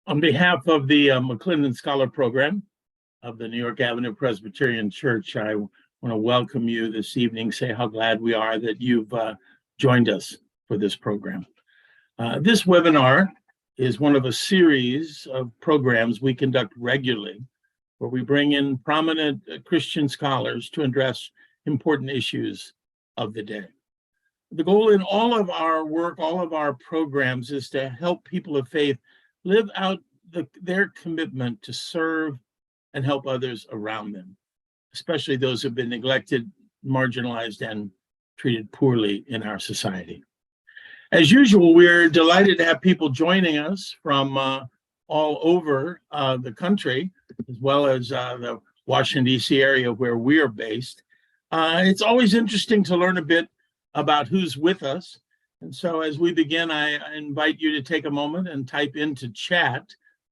On behalf of the McClendon Scholar Program of the New York Avenue Presbyterian Church, I want to welcome you this evening, say how glad we are that you've joined us for this program. This webinar is one of a series of programs we conduct regularly, where we bring in prominent Christian scholars to address important issues of the day. The goal in all of our work, all of our programs, is to help people of faith live out their commitment to serve and help others around them, especially those who have been neglected, marginalized, and treated poorly in our society. As usual, we're delighted to have people joining us from all over the country, as well as the Washington, D.C. area where we're based. It's always interesting to learn a bit about who's with us. And so as we begin, I invite you to take a moment and type into chat.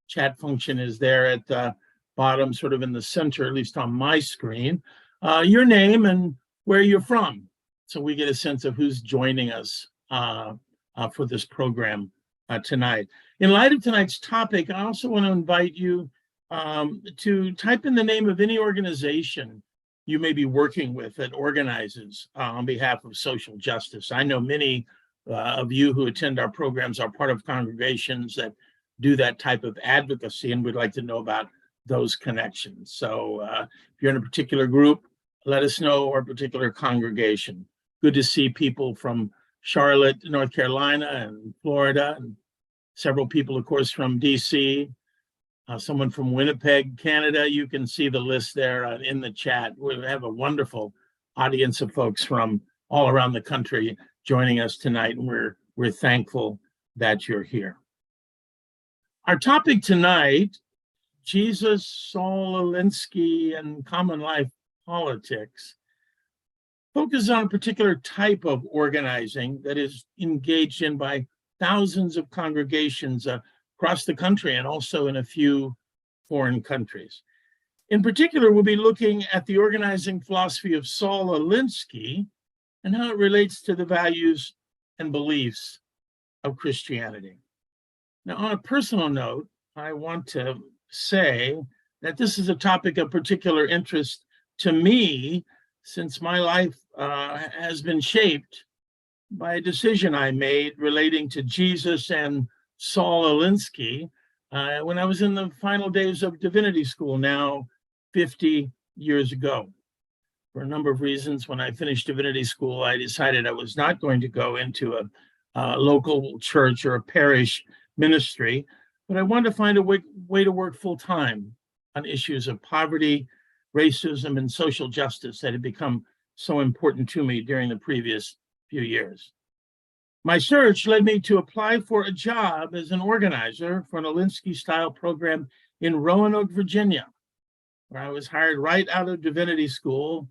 Chat function is there at the bottom, sort of in the center, at least on my screen, your name and where you're from, so we get a sense of who's joining us for this program tonight. In light of tonight's topic, I also want to invite you to type in the name of any organization you may be working with that organizes on behalf of social justice. I know many of you who attend our programs are part of congregations that do that type of advocacy, and we'd like to know about those connections. So if you're in a particular group, let us know, or a particular congregation. Good to see people from Charlotte, North Carolina, and Florida, and several people, of course, from DC, someone from Winnipeg, Canada. You can see the list there in the chat. We have a wonderful audience of folks from all around the country joining us tonight, and we're thankful that you're here. Our topic tonight, Jesus, Saul, Alinsky, and common life politics, focuses on a particular type of organizing that is engaged in by thousands of congregations across the country and also in a few foreign countries. In particular, we'll be looking at the organizing philosophy of Saul Alinsky and how it relates to the values and beliefs of Christianity. Now, on a personal note, I want to say that this is a topic of particular interest to me, since my life has been shaped by a decision I made relating to Jesus and Saul Alinsky when I was in the final days of divinity school, now 50 years ago. For a number of reasons, when I finished divinity school, I decided I was not going to go into a local church or a parish ministry, but I wanted to find a way to work full-time on issues of poverty, racism, and social justice that had become so important to me during the previous few years. My search led me to apply for a job as an organizer for an Alinsky-style program in Roanoke, Virginia, where I was hired right out of divinity school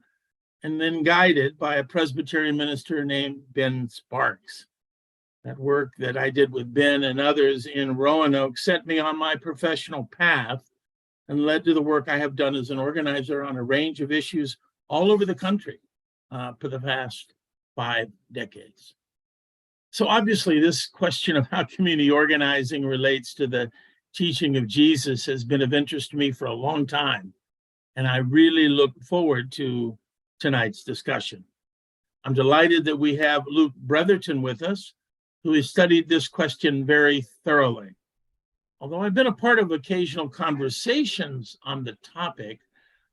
and then guided by a Presbyterian minister named Ben Sparks. That work that I did with Ben and others in Roanoke set me on my professional path and led to the work I have done as an organizer on a range of issues all over the country for the past 5 decades. So obviously, this question of how community organizing relates to the teaching of Jesus has been of interest to me for a long time, and I really look forward to tonight's discussion. I'm delighted that we have Luke Bretherton with us, who has studied this question very thoroughly. Although I've been a part of occasional conversations on the topic,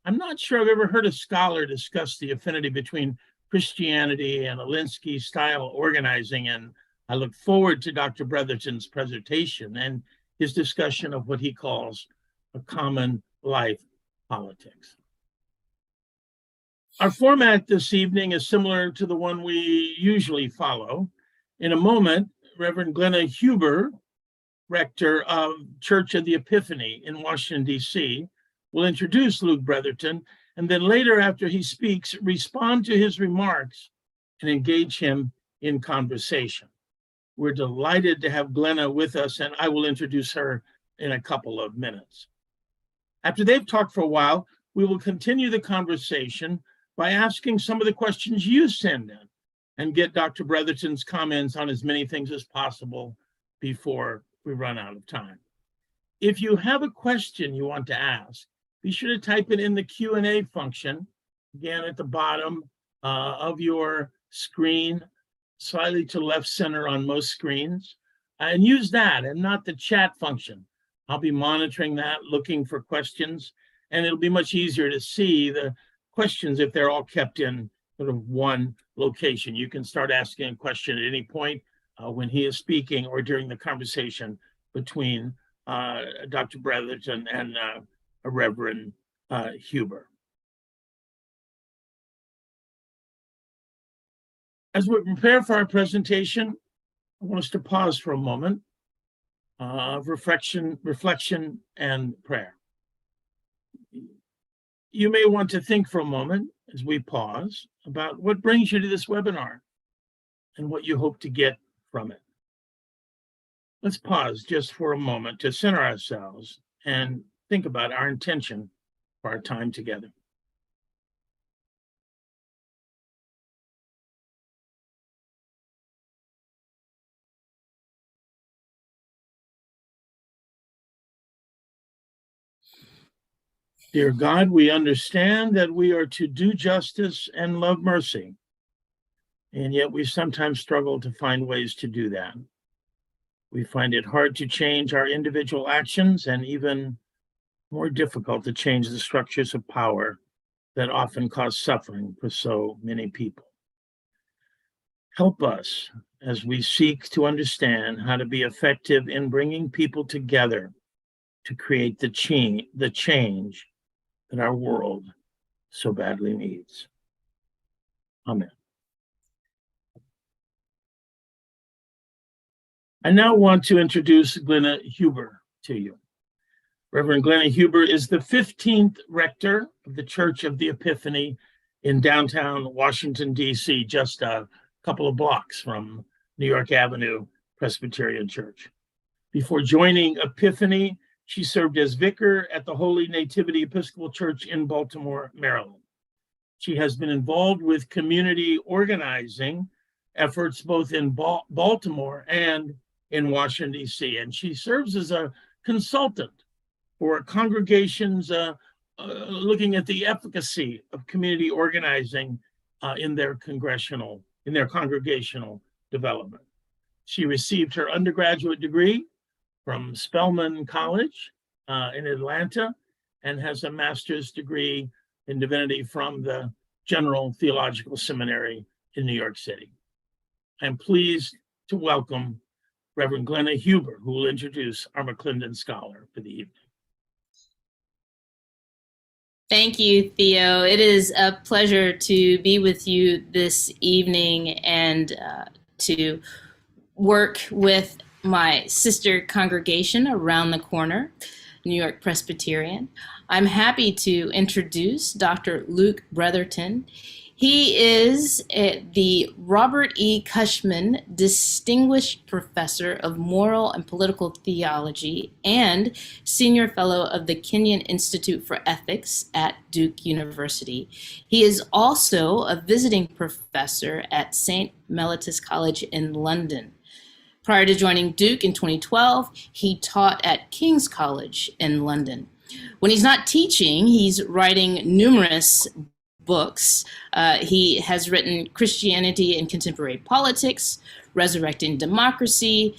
I'm not sure I've ever heard a scholar discuss the affinity between Christianity and Alinsky-style organizing, and I look forward to Dr. Bretherton's presentation and his discussion of what he calls a common life politics. Our format this evening is similar to the one we usually follow. In a moment, Reverend Glenna Huber, rector of Church of the Epiphany in Washington, D.C., will introduce Luke Bretherton, and then later, after he speaks, respond to his remarks and engage him in conversation. We're delighted to have Glenna with us, and I will introduce her in a couple of minutes. After they've talked for a while, we will continue the conversation by asking some of the questions you send in and get Dr. Bretherton's comments on as many things as possible before we run out of time. If you have a question you want to ask, be sure to type it in the Q&A function, again at the bottom of your screen, slightly to left center on most screens, and use that and not the chat function. I'll be monitoring that, looking for questions, and it'll be much easier to see the questions if they're all kept in sort of one location. You can start asking a question at any point when he is speaking or during the conversation between Dr. Bretherton and Reverend Huber. As we prepare for our presentation, I want us to pause for a moment of reflection and prayer. You may want to think for a moment as we pause about what brings you to this webinar and what you hope to get from it. Let's pause just for a moment to center ourselves and think about our intention for our time together. Dear God, we understand that we are to do justice and love mercy, and yet we sometimes struggle to find ways to do that. We find it hard to change our individual actions and even more difficult to change the structures of power that often cause suffering for so many people. Help us as we seek to understand how to be effective in bringing people together to create the change that our world so badly needs. Amen. I now want to introduce Glenna Huber to you. Reverend Glenna Huber is the 15th rector of the Church of the Epiphany in downtown Washington, D.C., just a couple of blocks from New York Avenue Presbyterian Church. Before joining Epiphany, she served as vicar at the Holy Nativity Episcopal Church in Baltimore, Maryland. She has been involved with community organizing efforts both in Baltimore and in Washington, D.C., and she serves as a consultant for congregations looking at the efficacy of community organizing in their congregational development. She received her undergraduate degree from Spelman College in Atlanta and has a master's degree in divinity from the General Theological Seminary in New York City. I'm pleased to welcome Reverend Glenna Huber, who will introduce our McClendon scholar for the evening. Thank you, Theo. It is a pleasure to be with you this evening and to work with my sister congregation around the corner, New York Presbyterian. I'm happy to introduce Dr. Luke Bretherton. He is the Robert E. Cushman Distinguished Professor of Moral and Political Theology and Senior Fellow of the Kenyon Institute for Ethics at Duke University. He is also a visiting professor at St. Mellitus College in London. Prior to joining Duke in 2012, he taught at King's College in London. When he's not teaching, he's writing numerous books. He has written Christianity and Contemporary Politics, Resurrecting Democracy,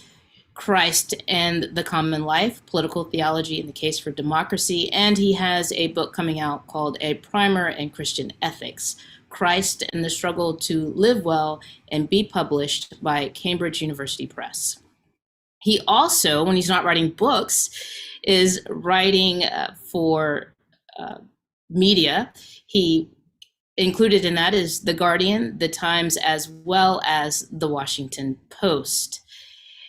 Christ and the Common Life, Political Theology and the Case for Democracy, and he has a book coming out called A Primer in Christian Ethics, Christ and the Struggle to Live Well, and be published by Cambridge University Press. He also, when he's not writing books, is writing for media. He included in that is The Guardian, The Times, as well as The Washington Post.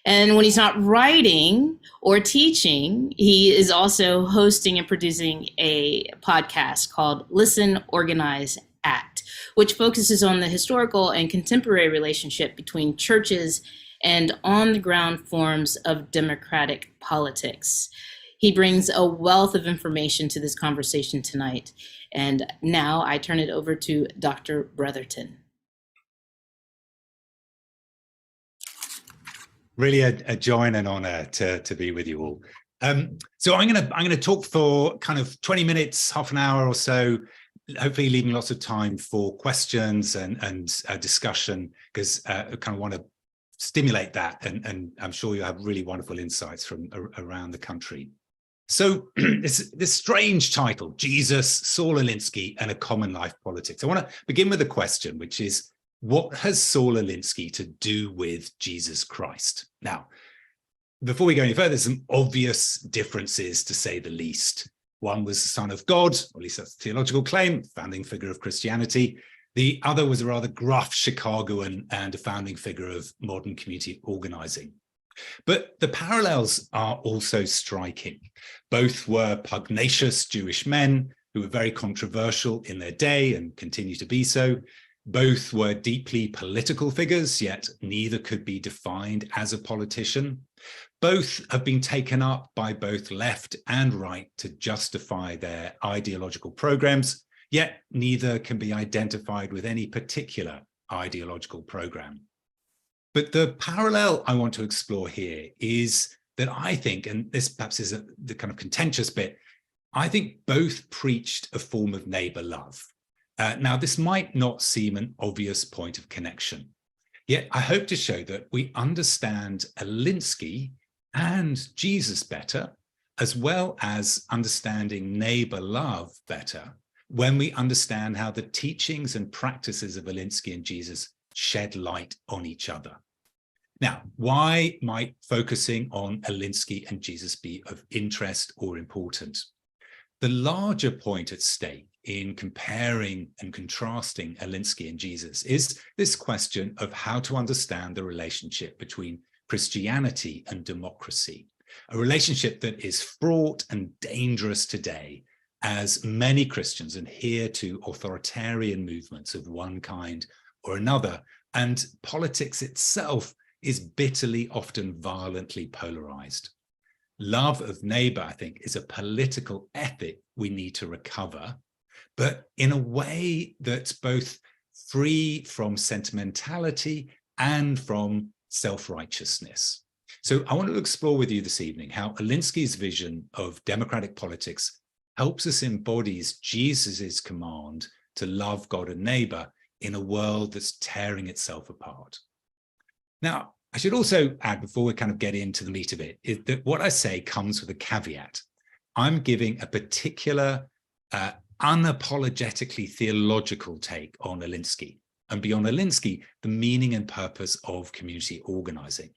And when he's not writing or teaching, he is also hosting and producing a podcast called Listen, Organize, Act, which focuses on the historical and contemporary relationship between churches and on-the-ground forms of democratic politics. He brings a wealth of information to this conversation tonight. And now I turn it over to Dr. Bretherton. Really a joy and an honor to be with you all. So I'm gonna talk for kind of 20 minutes, half an hour or so, hopefully leaving lots of time for questions and discussion, because I kind of want to stimulate that, and I'm sure you'll have really wonderful insights from around the country. So it's this strange title, Jesus, Saul Alinsky, and a Common Life Politics. I want to begin with a question, which is, what has Saul Alinsky to do with Jesus Christ? Now, before we go any further, there's some obvious differences, to say the least. One was the Son of God, or at least that's the theological claim, founding figure of Christianity. The other was a rather gruff Chicagoan and a founding figure of modern community organizing. But the parallels are also striking. Both were pugnacious Jewish men who were very controversial in their day and continue to be so. Both were deeply political figures, yet neither could be defined as a politician. Both have been taken up by both left and right to justify their ideological programs, yet neither can be identified with any particular ideological program. But the parallel I want to explore here is that I think, and this perhaps is the kind of contentious bit, I think both preached a form of neighbor love. Now, this might not seem an obvious point of connection, yet I hope to show that we understand Alinsky and Jesus better, as well as understanding neighbor love better, when we understand how the teachings and practices of Alinsky and Jesus shed light on each other. Now, why might focusing on Alinsky and Jesus be of interest or important? The larger point at stake in comparing and contrasting Alinsky and Jesus is this question of how to understand the relationship between Christianity and democracy, a relationship that is fraught and dangerous today, as many Christians adhere to authoritarian movements of one kind or another, and politics itself is bitterly, often violently polarized. Love of neighbor, I think, is a political ethic we need to recover, but in a way that's both free from sentimentality and from self-righteousness. So I want to explore with you this evening how Alinsky's vision of democratic politics helps us embody Jesus's command to love God and neighbor in a world that's tearing itself apart. Now, I should also add, before we kind of get into the meat of it, is that what I say comes with a caveat. I'm giving a particular unapologetically theological take on Alinsky, and beyond Alinsky, the meaning and purpose of community organizing.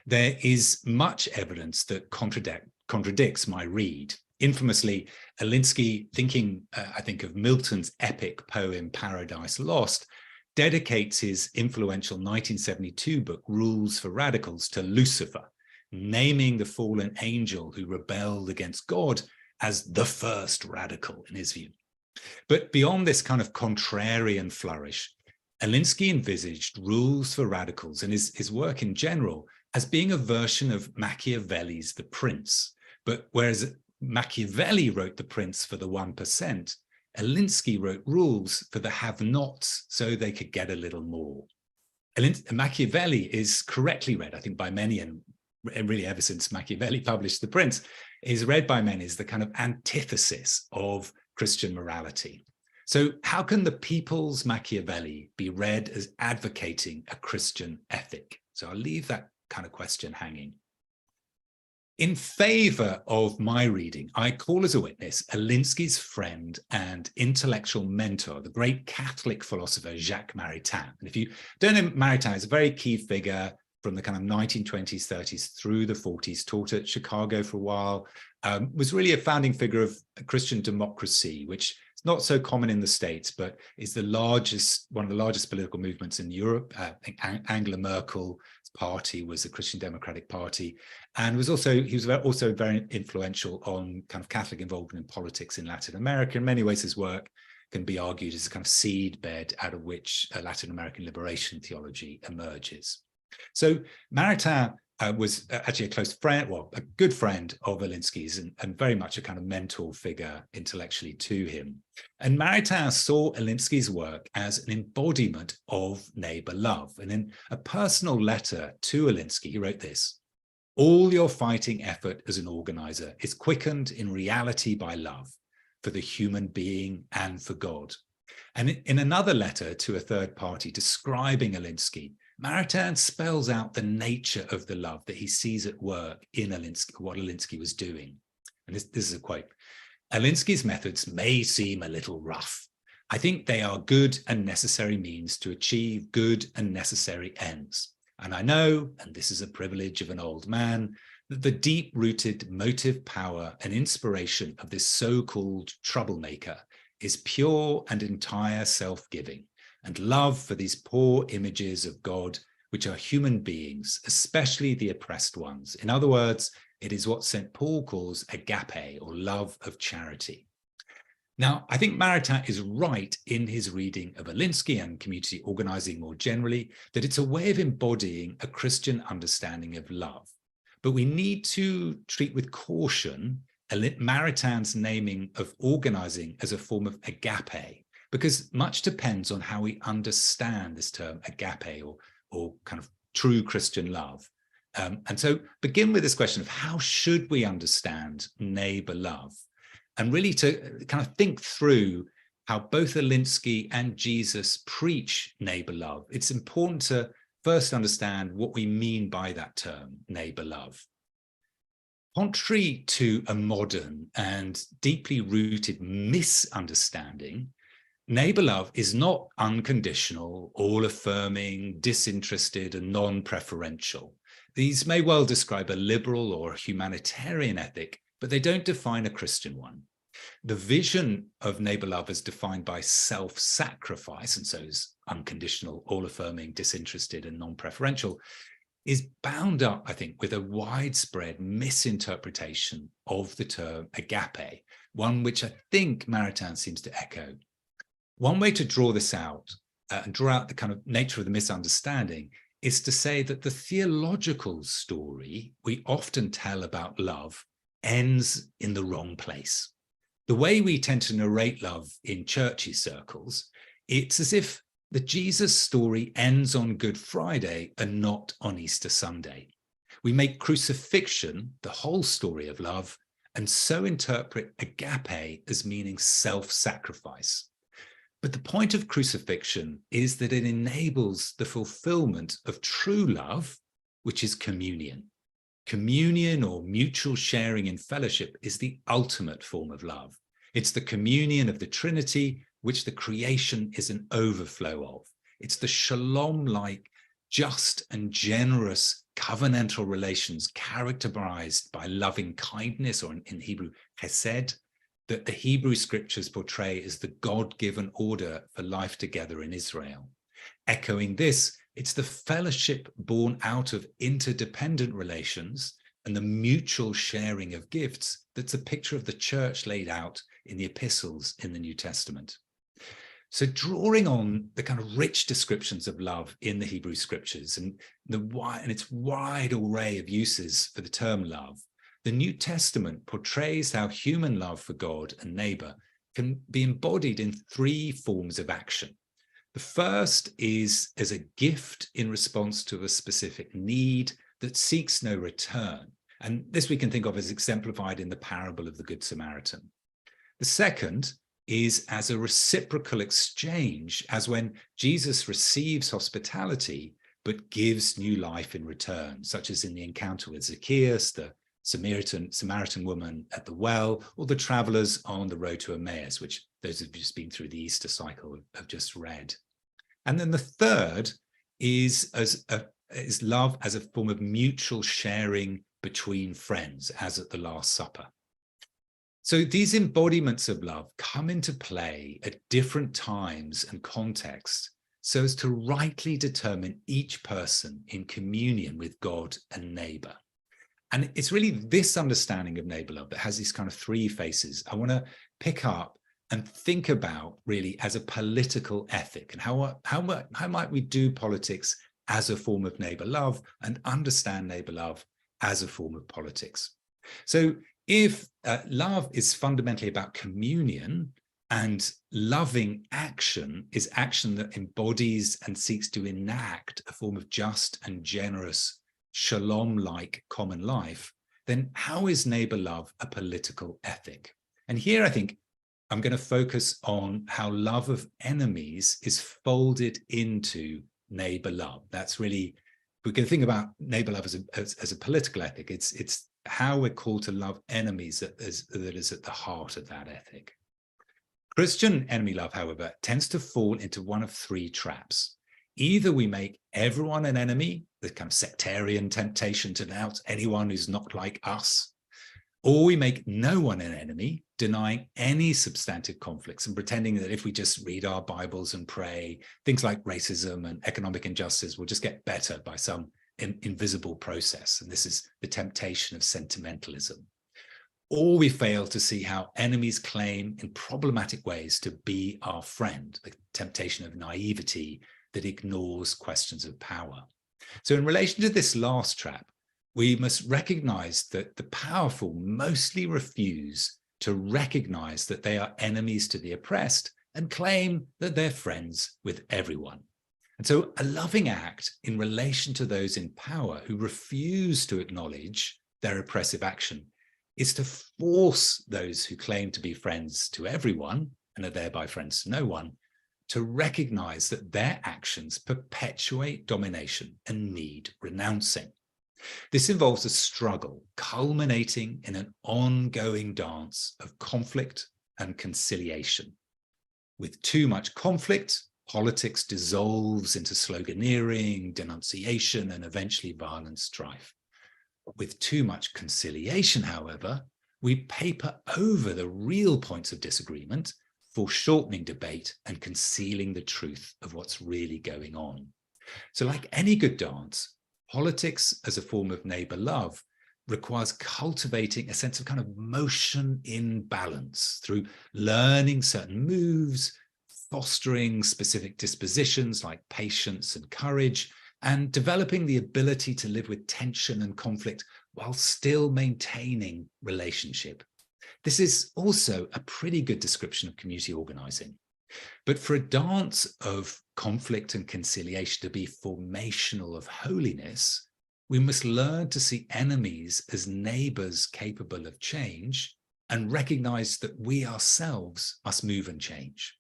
There is much evidence that contradicts my read. Infamously, Alinsky, thinking, I think, of Milton's epic poem Paradise Lost, dedicates his influential 1972 book, Rules for Radicals, to Lucifer, naming the fallen angel who rebelled against God as the first radical in his view. But beyond this kind of contrarian flourish, Alinsky envisaged Rules for Radicals and his work in general as being a version of Machiavelli's The Prince. But whereas Machiavelli wrote The Prince for the 1%, Alinsky wrote rules for the have-nots so they could get a little more. Machiavelli is correctly read, I think, by many, and really ever since Machiavelli published The Prince, is read by many as the kind of antithesis of Christian morality. So how can the people's Machiavelli be read as advocating a Christian ethic? So I'll leave that kind of question hanging. In favor of my reading, I call as a witness Alinsky's friend and intellectual mentor, the great Catholic philosopher Jacques Maritain. And if you don't know, Maritain is a very key figure from the kind of 1920s, 30s through the 40s, taught at Chicago for a while, was really a founding figure of Christian democracy, which is not so common in the States, but is one of the largest political movements in Europe. I think Angela Merkel's party was the Christian Democratic Party, and he was also very influential on kind of Catholic involvement in politics in Latin America. In many ways, his work can be argued as a kind of seedbed out of which Latin American liberation theology emerges. So Maritain was actually a close friend, well, a good friend of Alinsky's, and very much a kind of mentor figure intellectually to him. And Maritain saw Alinsky's work as an embodiment of neighbor love. And in a personal letter to Alinsky, he wrote this: All your fighting effort as an organizer is quickened in reality by love for the human being and for God. And in another letter to a third party describing Alinsky, Bretherton spells out the nature of the love that he sees at work in Alinsky, what Alinsky was doing. And this is a quote. Alinsky's methods may seem a little rough. I think they are good and necessary means to achieve good and necessary ends. And I know, and this is a privilege of an old man, that the deep-rooted motive power and inspiration of this so-called troublemaker is pure and entire self-giving, and love for these poor images of God, which are human beings, especially the oppressed ones. In other words, it is what St. Paul calls agape, or love of charity. Now, I think Bretherton is right in his reading of Alinsky and community organizing more generally, that it's a way of embodying a Christian understanding of love. But we need to treat with caution Bretherton's naming of organizing as a form of agape, because much depends on how we understand this term agape, or kind of true Christian love. And so begin with this question of how should we understand neighbor love? And really to kind of think through how both Alinsky and Jesus preach neighbor love. It's important to first understand what we mean by that term, neighbor love. Contrary to a modern and deeply rooted misunderstanding, neighbor love is not unconditional, all-affirming, disinterested, and non-preferential. These may well describe a liberal or a humanitarian ethic, but they don't define a Christian one. The vision of neighbor love is defined by self-sacrifice, and so is unconditional, all-affirming, disinterested, and non-preferential, is bound up, I think, with a widespread misinterpretation of the term agape, one which I think Bretherton seems to echo. One way to draw this out and draw out the kind of nature of the misunderstanding is to say that the theological story we often tell about love ends in the wrong place. The way we tend to narrate love in churchy circles, it's as if the Jesus story ends on Good Friday and not on Easter Sunday. We make crucifixion the whole story of love, and so interpret agape as meaning self-sacrifice. But the point of crucifixion is that it enables the fulfillment of true love, which is communion. Communion, or mutual sharing in fellowship, is the ultimate form of love. It's the communion of the Trinity, which the creation is an overflow of. It's the shalom-like, just and generous covenantal relations characterized by loving kindness, or in Hebrew, chesed, that the Hebrew scriptures portray as the God-given order for life together in Israel. Echoing this, it's the fellowship born out of interdependent relations and the mutual sharing of gifts that's a picture of the church laid out in the epistles in the New Testament. So drawing on the kind of rich descriptions of love in the Hebrew scriptures and its wide array of uses for the term love, the New Testament portrays how human love for God and neighbor can be embodied in three forms of action. The first is as a gift in response to a specific need that seeks no return. And this we can think of as exemplified in the parable of the Good Samaritan. The second is as a reciprocal exchange, as when Jesus receives hospitality, but gives new life in return, such as in the encounter with Zacchaeus, the Samaritan woman at the well, or the travelers on the road to Emmaus, which those who've just been through the Easter cycle have just read. And then the third is love as a form of mutual sharing between friends, as at the Last Supper. So these embodiments of love come into play at different times and contexts so as to rightly determine each person in communion with God and neighbor. And it's really this understanding of neighbor love that has these kind of three faces I want to pick up and think about really as a political ethic, and how might we do politics as a form of neighbor love and understand neighbor love as a form of politics. So if love is fundamentally about communion, and loving action is action that embodies and seeks to enact a form of just and generous shalom-like common life, then how is neighbor love a political ethic? And here I think I'm going to focus on how love of enemies is folded into neighbor love. That's really, we can think about neighbor love as a political ethic. It's how we're called to love enemies that is at the heart of that ethic. Christian enemy love, however, tends to fall into one of three traps. Either we make everyone an enemy, the kind of sectarian temptation to denounce anyone who's not like us, or we make no one an enemy, denying any substantive conflicts and pretending that if we just read our Bibles and pray, things like racism and economic injustice will just get better by some invisible process. And this is the temptation of sentimentalism. Or we fail to see how enemies claim in problematic ways to be our friend, the temptation of naivety that ignores questions of power. So in relation to this last trap, we must recognize that the powerful mostly refuse to recognize that they are enemies to the oppressed and claim that they're friends with everyone. And so a loving act in relation to those in power who refuse to acknowledge their oppressive action is to force those who claim to be friends to everyone and are thereby friends to no one to recognize that their actions perpetuate domination and need renouncing. This involves a struggle culminating in an ongoing dance of conflict and conciliation. With too much conflict, politics dissolves into sloganeering, denunciation, and eventually violent strife. With too much conciliation, however, we paper over the real points of disagreement, foreshortening debate and concealing the truth of what's really going on. So like any good dance, politics as a form of neighbor love requires cultivating a sense of kind of motion in balance through learning certain moves, fostering specific dispositions like patience and courage, and developing the ability to live with tension and conflict while still maintaining relationship. This is also a pretty good description of community organizing. But for a dance of conflict and conciliation to be formational of holiness, we must learn to see enemies as neighbors capable of change and recognize that we ourselves must move and change.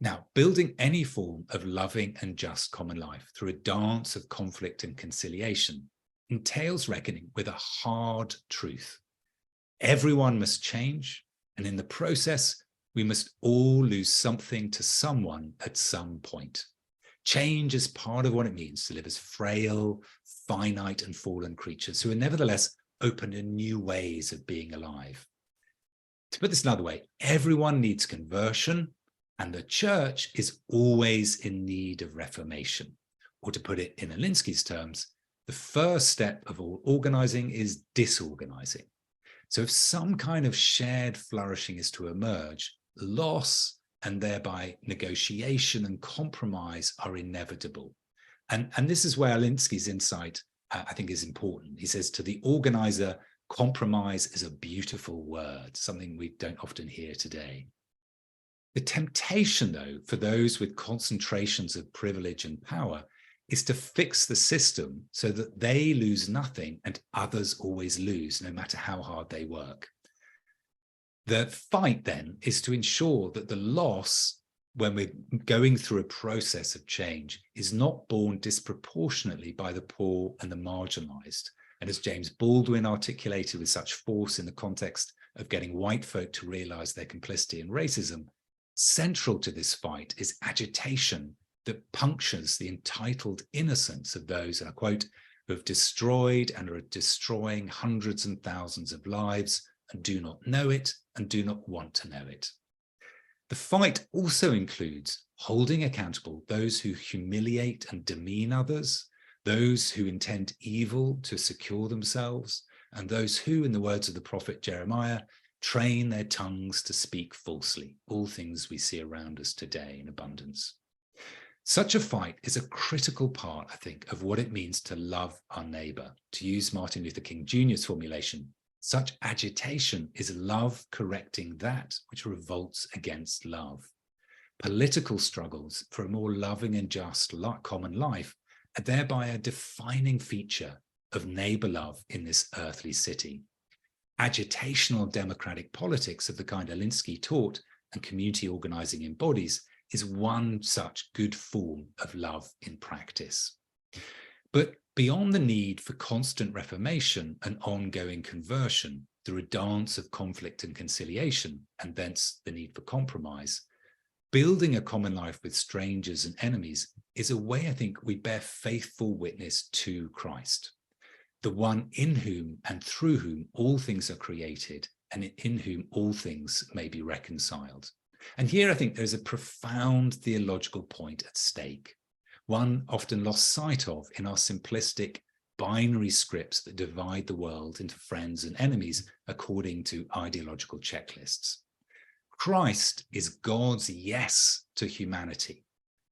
Now, building any form of loving and just common life through a dance of conflict and conciliation entails reckoning with a hard truth. Everyone must change, and in the process, we must all lose something to someone at some point. Change is part of what it means to live as frail, finite, and fallen creatures who are nevertheless open to new ways of being alive. To put this another way, everyone needs conversion, and the church is always in need of reformation. Or to put it in Alinsky's terms, the first step of all organizing is disorganizing. So if some kind of shared flourishing is to emerge, loss and thereby negotiation and compromise are inevitable. And this is where Alinsky's insight, I think, is important. He says, to the organizer, compromise is a beautiful word, something we don't often hear today. The temptation, though, for those with concentrations of privilege and power is to fix the system so that they lose nothing and others always lose, no matter how hard they work. The fight, then, is to ensure that the loss, when we're going through a process of change, is not borne disproportionately by the poor and the marginalized. And as James Baldwin articulated with such force in the context of getting white folk to realize their complicity in racism, central to this fight is agitation that punctures the entitled innocence of those, and I quote, who have destroyed and are destroying hundreds and thousands of lives and do not know it and do not want to know it. The fight also includes holding accountable those who humiliate and demean others, those who intend evil to secure themselves, and those who, in the words of the prophet Jeremiah, train their tongues to speak falsely, all things we see around us today in abundance. Such a fight is a critical part, I think, of what it means to love our neighbor. To use Martin Luther King Jr.'s formulation, such agitation is love correcting that which revolts against love. Political struggles for a more loving and just common life are thereby a defining feature of neighbor love in this earthly city. Agitational democratic politics of the kind Alinsky taught and community organizing embodies is one such good form of love in practice. But beyond the need for constant reformation and ongoing conversion through a dance of conflict and conciliation, and thence the need for compromise, building a common life with strangers and enemies is a way I think we bear faithful witness to Christ, the one in whom and through whom all things are created and in whom all things may be reconciled. And here I think there's a profound theological point at stake, one often lost sight of in our simplistic binary scripts that divide the world into friends and enemies according to ideological checklists. Christ is God's yes to humanity,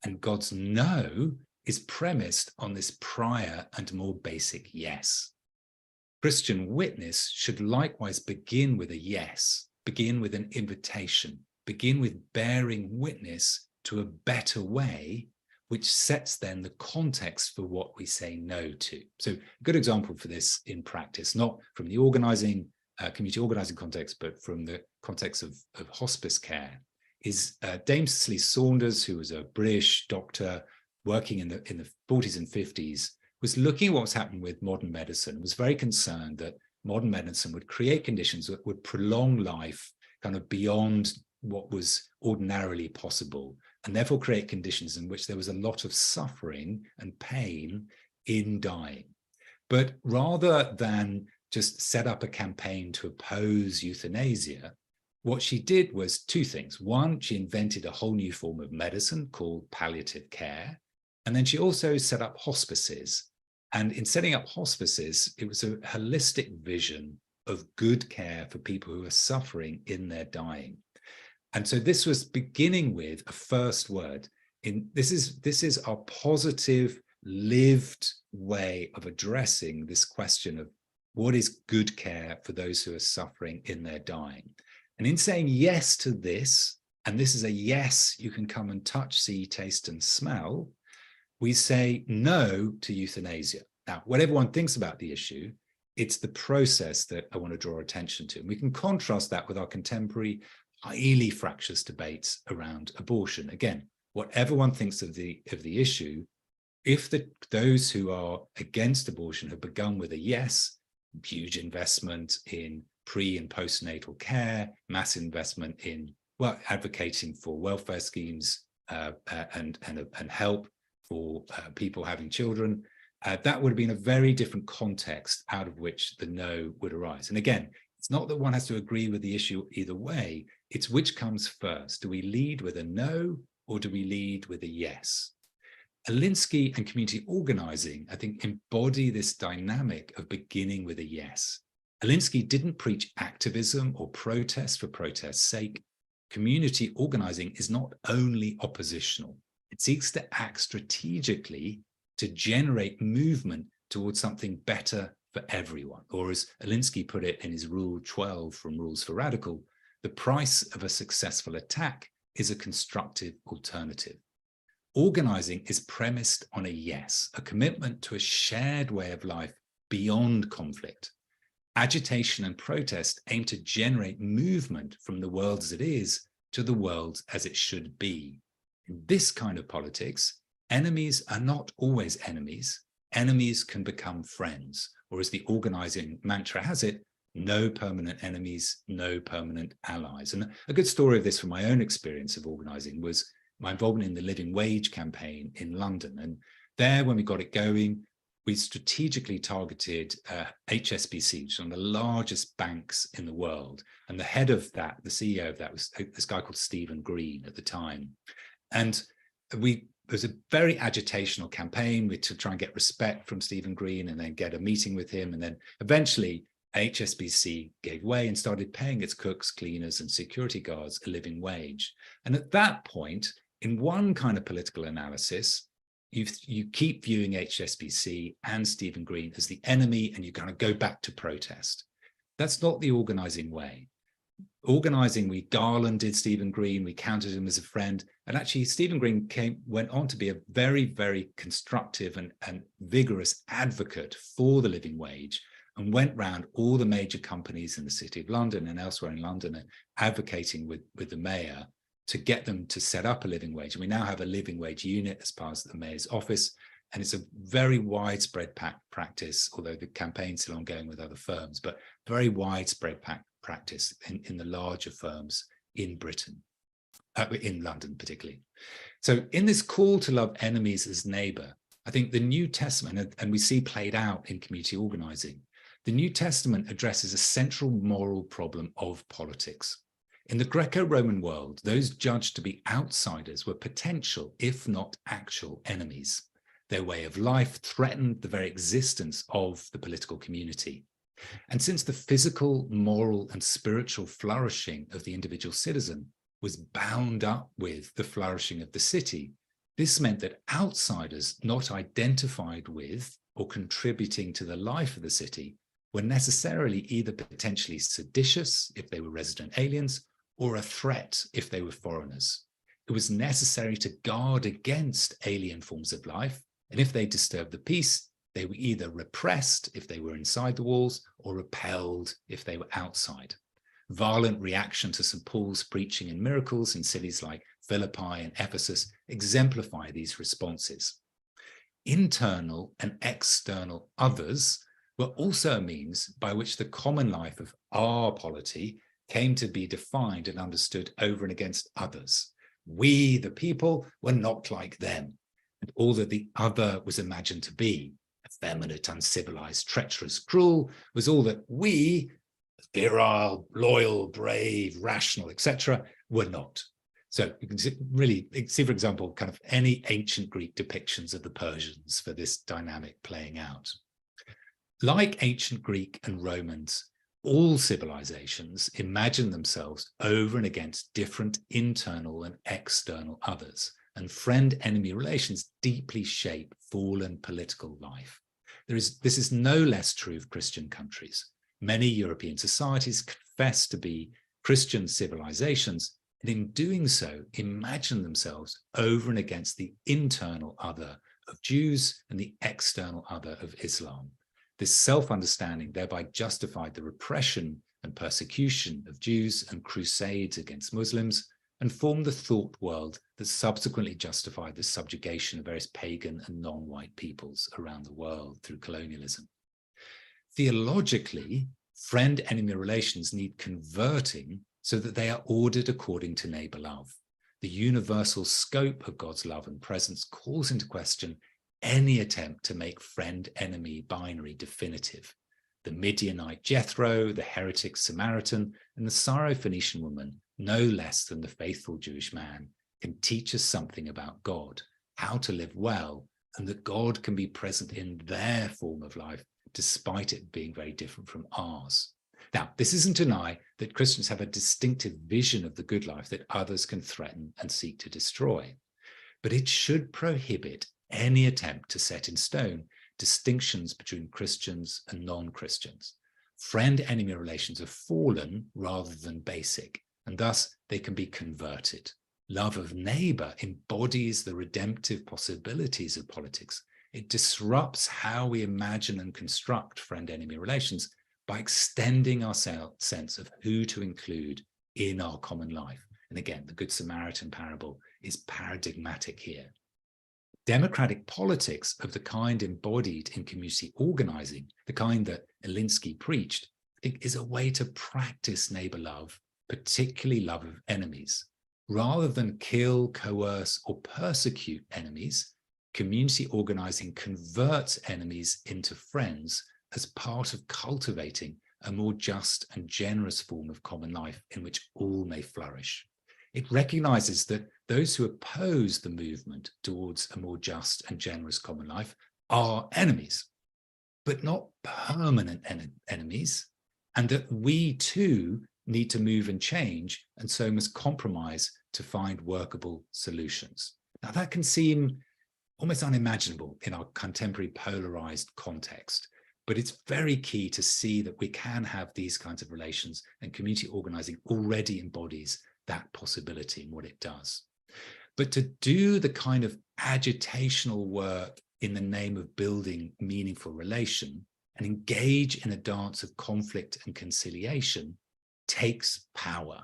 and God's no is premised on this prior and more basic yes. Christian witness should likewise begin with a yes, begin with an invitation, begin with bearing witness to a better way, which sets then the context for what we say no to. So a good example for this in practice, not from the organizing, community organizing context, but from the context of hospice care, is Dame Cicely Saunders, who was a British doctor working in the 40s and 50s, was looking at what was happening with modern medicine, was very concerned that modern medicine would create conditions that would prolong life kind of beyond what was ordinarily possible, and therefore create conditions in which there was a lot of suffering and pain in dying. But rather than just set up a campaign to oppose euthanasia, what she did was two things. One, she invented a whole new form of medicine called palliative care. And then she also set up hospices. And in setting up hospices, it was a holistic vision of good care for people who are suffering in their dying. And so this was beginning with a first word. This is our positive, lived way of addressing this question of what is good care for those who are suffering in their dying. And in saying yes to this, and this is a yes you can come and touch, see, taste, and smell, we say no to euthanasia. Now, whatever one thinks about the issue, it's the process that I want to draw attention to. And we can contrast that with our contemporary, highly fractious debates around abortion. Again, whatever one thinks of the issue, if those who are against abortion have begun with a yes, huge investment in pre and postnatal care, mass investment in advocating for welfare schemes and help for people having children, that would have been a very different context out of which the no would arise. And again, it's not that one has to agree with the issue either way, it's which comes first. Do we lead with a no or do we lead with a yes? Alinsky and community organizing, I think, embody this dynamic of beginning with a yes. Alinsky didn't preach activism or protest for protest's sake. Community organizing is not only oppositional. It seeks to act strategically to generate movement towards something better for everyone. Or as Alinsky put it in his Rule 12 from Rules for Radical, the price of a successful attack is a constructive alternative. Organizing is premised on a yes, a commitment to a shared way of life beyond conflict. Agitation and protest aim to generate movement from the world as it is to the world as it should be. In this kind of politics, enemies are not always enemies. Enemies can become friends, or as the organizing mantra has it, no permanent enemies, no permanent allies. And a good story of this from my own experience of organizing was my involvement in the Living Wage campaign in London. And there, when we got it going, we strategically targeted HSBC, which is one of the largest banks in the world. And the head of that, the CEO of that, was this guy called Stephen Green at the time. And it was a very agitational campaign to try and get respect from Stephen Green and then get a meeting with him. And then eventually HSBC gave way and started paying its cooks, cleaners, and security guards a living wage. And at that point, in one kind of political analysis, you keep viewing HSBC and Stephen Green as the enemy, and you kind of go back to protest. That's not the organizing way. Organizing, we garlanded Stephen Green, we counted him as a friend, And actually, Stephen Green went on to be a very, very constructive and vigorous advocate for the living wage, and went round all the major companies in the City of London and elsewhere in London advocating with the mayor to get them to set up a living wage. And we now have a living wage unit as part of the mayor's office. And it's a very widespread practice, although the campaign's still ongoing with other firms, but very widespread practice in the larger firms in Britain, in London particularly. So in this call to love enemies as neighbor, I think the New Testament, and we see played out in community organizing, the New Testament addresses a central moral problem of politics. In the Greco-Roman world, those judged to be outsiders were potential, if not actual, enemies. Their way of life threatened the very existence of the political community. And since the physical, moral, and spiritual flourishing of the individual citizen was bound up with the flourishing of the city, this meant that outsiders not identified with or contributing to the life of the city were necessarily either potentially seditious if they were resident aliens, or a threat if they were foreigners. It was necessary to guard against alien forms of life, and if they disturbed the peace, they were either repressed if they were inside the walls or repelled if they were outside. Violent reaction to St. Paul's preaching and miracles in cities like Philippi and Ephesus exemplify these responses. Internal and external others were also a means by which the common life of our polity came to be defined and understood over and against others. We, the people, were not like them. And all that the other was imagined to be, effeminate, uncivilized, treacherous, cruel, was all that we, virile, loyal, brave, rational, etc., were not. So you can really see, for example, kind of any ancient Greek depictions of the Persians for this dynamic playing out. Like ancient Greek and Romans, all civilizations imagine themselves over and against different internal and external others, and friend-enemy relations deeply shape fallen political life. This is no less true of Christian countries. Many European societies confess to be Christian civilizations, and in doing so, imagine themselves over and against the internal other of Jews and the external other of Islam. This self-understanding thereby justified the repression and persecution of Jews and crusades against Muslims, and formed the thought world that subsequently justified the subjugation of various pagan and non-white peoples around the world through colonialism. Theologically, friend-enemy relations need converting so that they are ordered according to neighbor love. The universal scope of God's love and presence calls into question any attempt to make friend-enemy binary definitive. The Midianite Jethro, the heretic Samaritan, and the Syro-Phoenician woman, no less than the faithful Jewish man, can teach us something about God, how to live well, and that God can be present in their form of life, despite it being very different from ours. Now, this isn't to deny that Christians have a distinctive vision of the good life that others can threaten and seek to destroy, but it should prohibit any attempt to set in stone distinctions between Christians and non-Christians. Friend-enemy relations are fallen rather than basic, and thus they can be converted. Love of neighbor embodies the redemptive possibilities of politics. It disrupts how we imagine and construct friend-enemy relations by extending our sense of who to include in our common life. And again, the Good Samaritan parable is paradigmatic here. Democratic politics of the kind embodied in community organizing, the kind that Alinsky preached, I think is a way to practice neighbor love, particularly love of enemies. Rather than kill, coerce, or persecute enemies, community organizing converts enemies into friends as part of cultivating a more just and generous form of common life in which all may flourish. It recognizes that those who oppose the movement towards a more just and generous common life are enemies, but not permanent enemies, and that we too need to move and change, and so must compromise to find workable solutions. Now, that can seem almost unimaginable in our contemporary polarized context, but it's very key to see that we can have these kinds of relations, and community organizing already embodies that possibility in what it does. But to do the kind of agitational work in the name of building meaningful relation and engage in a dance of conflict and conciliation takes power.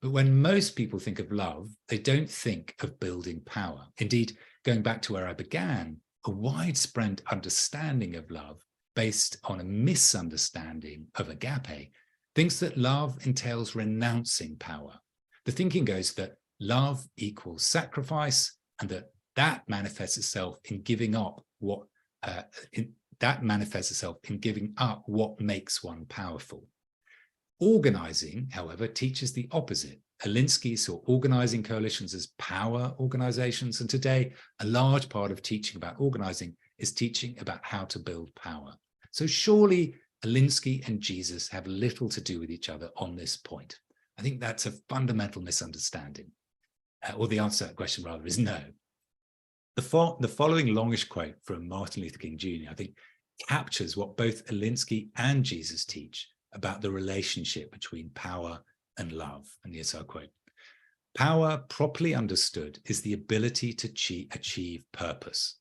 But when most people think of love, they don't think of building power. Indeed, going back to where I began, a widespread understanding of love based on a misunderstanding of agape thinks that love entails renouncing power. The thinking goes that love equals sacrifice, and that manifests itself in giving up what makes one powerful. Organizing, however, teaches the opposite. Alinsky saw organizing coalitions as power organizations, and today a large part of teaching about organizing is teaching about how to build power. So surely Alinsky and Jesus have little to do with each other on this point. I think that's a fundamental misunderstanding. Or the answer to that question, rather, is no. The following longish quote from Martin Luther King Jr., I think, captures what both Alinsky and Jesus teach about the relationship between power and love. And here's our quote: "Power, properly understood, is the ability to achieve purpose.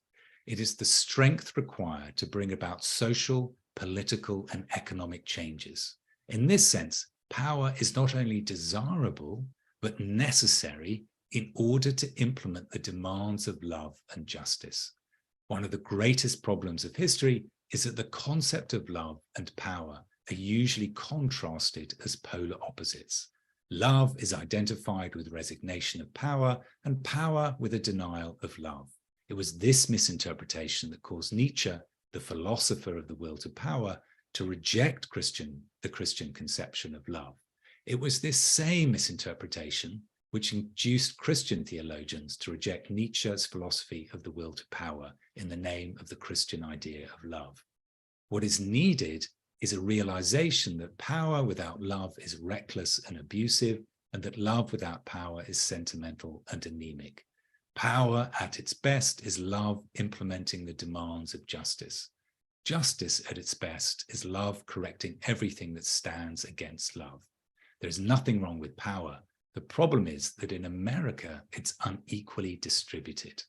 It is the strength required to bring about social, political, and economic changes. In this sense, power is not only desirable, but necessary in order to implement the demands of love and justice. One of the greatest problems of history is that the concept of love and power are usually contrasted as polar opposites. Love is identified with resignation of power, and power with a denial of love. It was this misinterpretation that caused Nietzsche, the philosopher of the will to power, to reject the Christian conception of love. It was this same misinterpretation which induced Christian theologians to reject Nietzsche's philosophy of the will to power in the name of the Christian idea of love. What is needed is a realization that power without love is reckless and abusive, and that love without power is sentimental and anemic. Power at its best is love implementing the demands of justice. Justice at its best is love correcting everything that stands against love. There's nothing wrong with power. The problem is that in America, it's unequally distributed.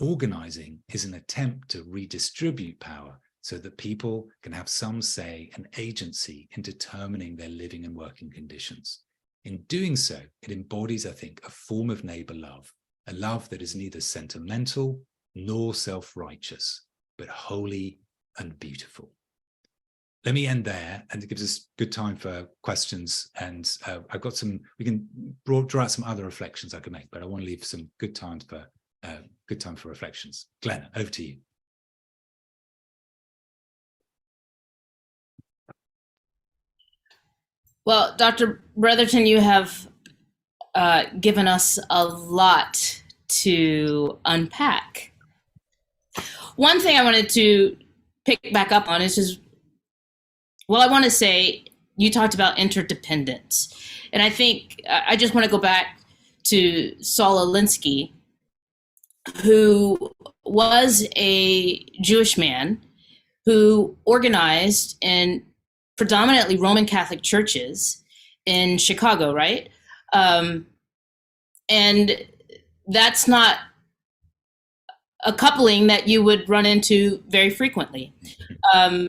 Organizing is an attempt to redistribute power so that people can have some say and agency in determining their living and working conditions. In doing so, it embodies, I think, a form of neighbor love, a love that is neither sentimental nor self-righteous, but holy and beautiful. Let me end there, and it gives us good time for questions. And I've got we can draw out some other reflections I could make, but I want to leave some good time for reflections. Glenn, over to you. Well, Dr. Bretherton, you have given us a lot to unpack. One thing I wanted to pick back up on is just, well, I want to say you talked about interdependence. And I think I just want to go back to Saul Alinsky, who was a Jewish man who organized in predominantly Roman Catholic churches in Chicago, right? And that's not a coupling that you would run into very frequently. And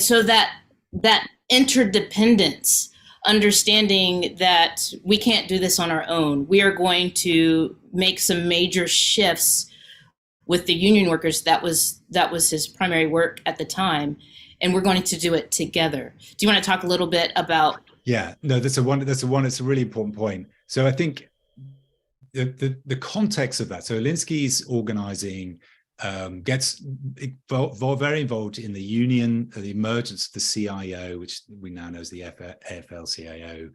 so that interdependence, understanding that we can't do this on our own, we are going to make some major shifts with the union workers. That was his primary work at the time, and we're going to do it together. Do you want to talk a little bit about? Yeah, no, it's a really important point. So I think the context of that. So Alinsky's organizing gets very involved in the union, the emergence of the CIO, which we now know as the AFL-CIO,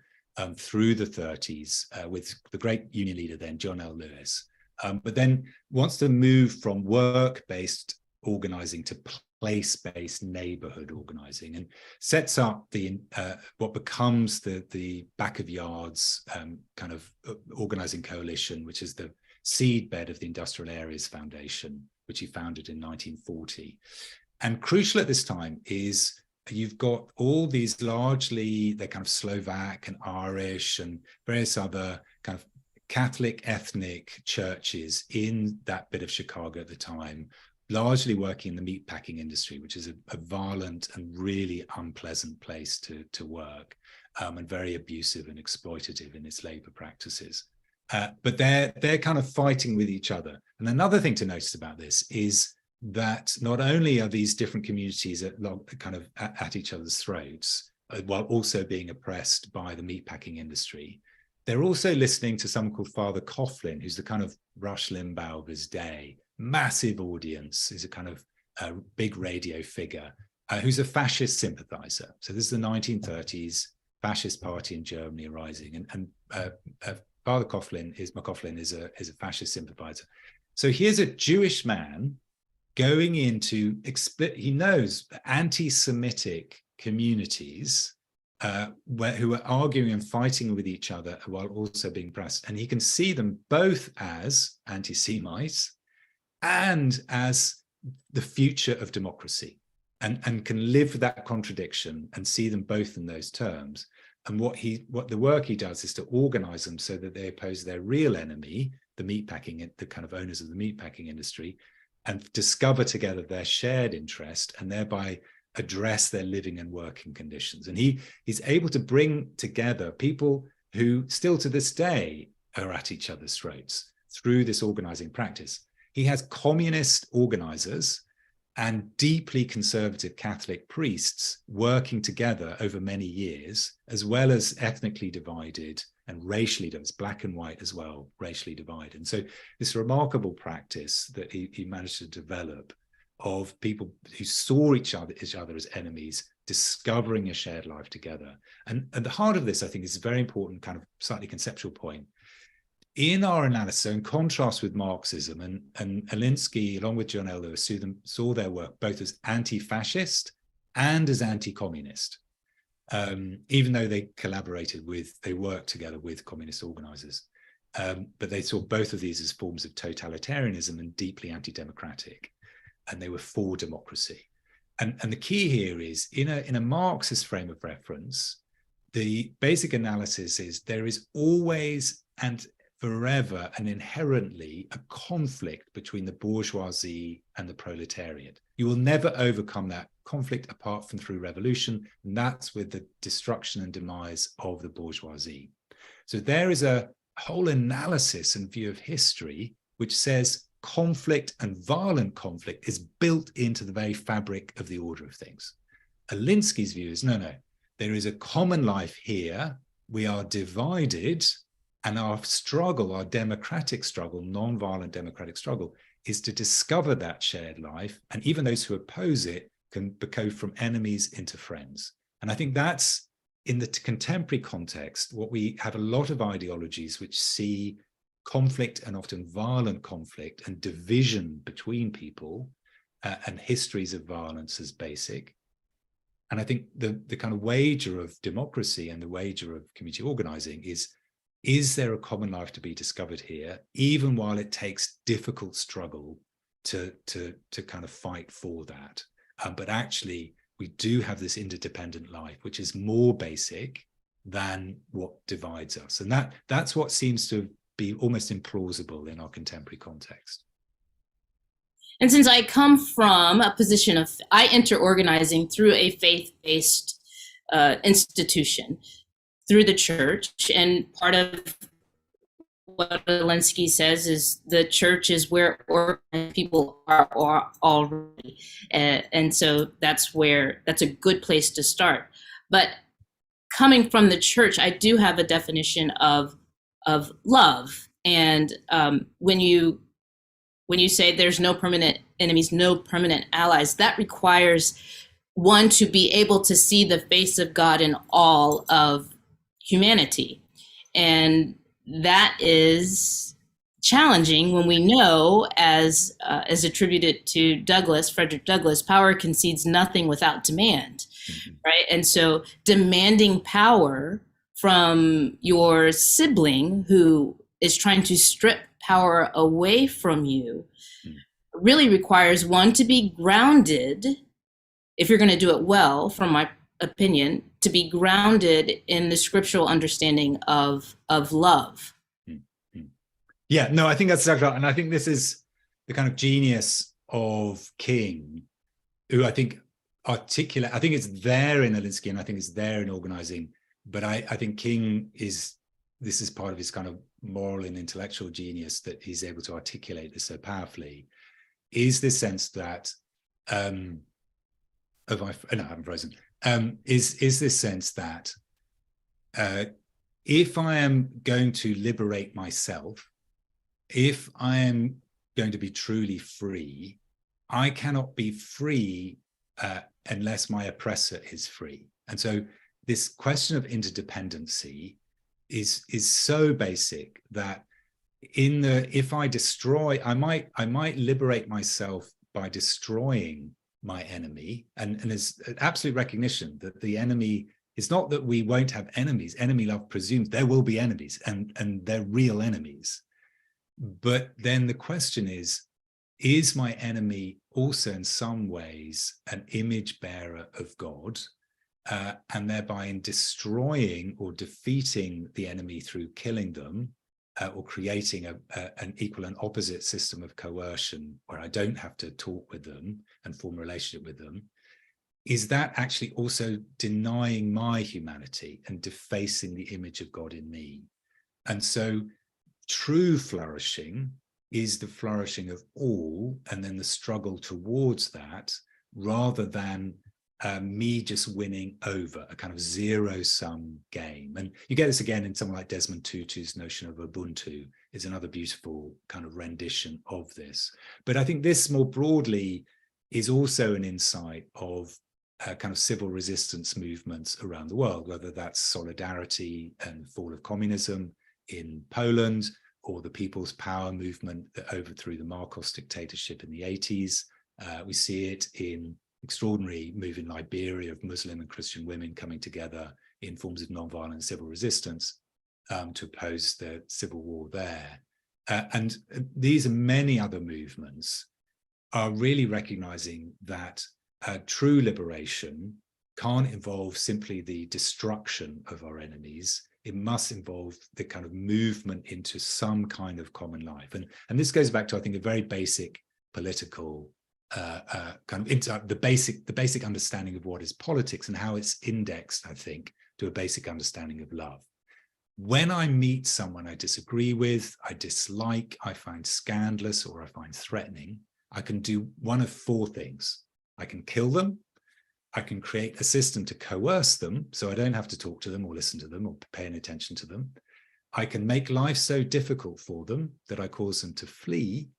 through the 30s with the great union leader then, John L. Lewis. But then wants to move from work-based organizing to place-based neighborhood organizing, and sets up the what becomes the back of yards kind of organizing coalition, which is the seedbed of the Industrial Areas Foundation, which he founded in 1940. And crucial at this time is you've got all these largely, they're kind of Slovak and Irish and various other kind of Catholic ethnic churches in that bit of Chicago at the time, largely working in the meatpacking industry, which is a violent and really unpleasant place to work, and very abusive and exploitative in its labor practices. But they're kind of fighting with each other. And another thing to notice about this is that not only are these different communities at each other's throats, while also being oppressed by the meatpacking industry, they're also listening to someone called Father Coughlin, who's the kind of Rush Limbaugh of his day, massive audience, he's a kind of big radio figure, who's a fascist sympathizer. So this is the 1930s, fascist party in Germany arising, and Father McClendon is a fascist sympathizer. So here's a Jewish man going into he knows anti-Semitic communities who are arguing and fighting with each other while also being oppressed, and he can see them both as anti-Semites and as the future of democracy, and can live with that contradiction and see them both in those terms. And what the work he does is to organize them so that they oppose their real enemy, the kind of owners of the meatpacking industry, and discover together their shared interest, and thereby address their living and working conditions. And he's able to bring together people who still to this day are at each other's throats through this organizing practice. He has communist organizers and deeply conservative Catholic priests working together over many years, as well as ethnically divided and racially diverse, black and white as well, racially divided. And so this remarkable practice that he managed to develop of people who saw each other as enemies, discovering a shared life together. And at the heart of this, I think, is a very important kind of slightly conceptual point. In our analysis, so in contrast with Marxism, and Alinsky, along with John L. Lewis, saw their work both as anti-fascist and as anti-communist, even though they worked together with communist organizers. But they saw both of these as forms of totalitarianism and deeply anti-democratic, and they were for democracy. And the key here is, in a Marxist frame of reference, the basic analysis is there is always and forever and inherently a conflict between the bourgeoisie and the proletariat. You will never overcome that conflict apart from through revolution, and that's with the destruction and demise of the bourgeoisie. So there is a whole analysis and view of history which says conflict and violent conflict is built into the very fabric of the order of things. Alinsky's view is no, there is a common life here, we are divided, and our struggle, our democratic struggle, non-violent democratic struggle, is to discover that shared life. And even those who oppose it can go from enemies into friends. And I think that's, in the contemporary context, what we have a lot of ideologies which see conflict, and often violent conflict and division between people, and histories of violence as basic. And I think the kind of wager of democracy and the wager of community organizing is there a common life to be discovered here, even while it takes difficult struggle to kind of fight for that. But actually, we do have this interdependent life, which is more basic than what divides us. And that's what seems to be almost implausible in our contemporary context. And since I come from a position of, I enter organizing through a faith-based institution, through the church, and part of what Alinsky says is the church is where organized people are already, and so that's a good place to start. But coming from the church, I do have a definition of love, and when you say there's no permanent enemies, no permanent allies, that requires one to be able to see the face of God in all of humanity. And that is challenging when we know, as attributed to Frederick Douglass, power concedes nothing without demand, right? And so demanding power from your sibling who is trying to strip power away from you really requires one to be grounded, if you're going to do it well, from my opinion, to be grounded in the scriptural understanding of love. Yeah, no, I think that's exactly right. And I think this is the kind of genius of King, who I think articulate, I think it's there in Alinsky and I think it's there in organizing, but I think King this is part of his kind of moral and intellectual genius, that he's able to articulate this so powerfully, is this sense that, no, I haven't frozen, is this sense that if I am going to liberate myself, if I am going to be truly free, I cannot be free unless my oppressor is free. And so this question of interdependency is so basic that if I destroy, I might liberate myself by destroying my enemy. And there's absolute recognition that the enemy, it's not that we won't have enemies. Enemy love presumes there will be enemies, and they're real enemies. But then the question is my enemy also in some ways an image bearer of God? And thereby in destroying or defeating the enemy through killing them, or creating an equal and opposite system of coercion where I don't have to talk with them and form a relationship with them, is that actually also denying my humanity and defacing the image of God in me? And so true flourishing is the flourishing of all, and then the struggle towards that, rather than me just winning over, a kind of zero-sum game. And you get this again in someone like Desmond Tutu's notion of Ubuntu, is another beautiful kind of rendition of this. But I think this more broadly is also an insight of kind of civil resistance movements around the world, whether that's solidarity and fall of communism in Poland, or the People's Power movement that overthrew the Marcos dictatorship in the 80s. We see it in extraordinary move in Liberia of Muslim and Christian women coming together in forms of nonviolent civil resistance to oppose the civil war there. And these and many other movements are really recognizing that true liberation can't involve simply the destruction of our enemies. It must involve the kind of movement into some kind of common life. And this goes back to, I think, a very basic political kind of the basic understanding of what is politics and how it's indexed, I think, to a basic understanding of love. When I meet someone I disagree with, I dislike, I find scandalous, or I find threatening, I can do one of four things. I can kill them. I can create a system to coerce them, so I don't have to talk to them or listen to them or pay any attention to them. I can make life so difficult for them that I cause them to flee,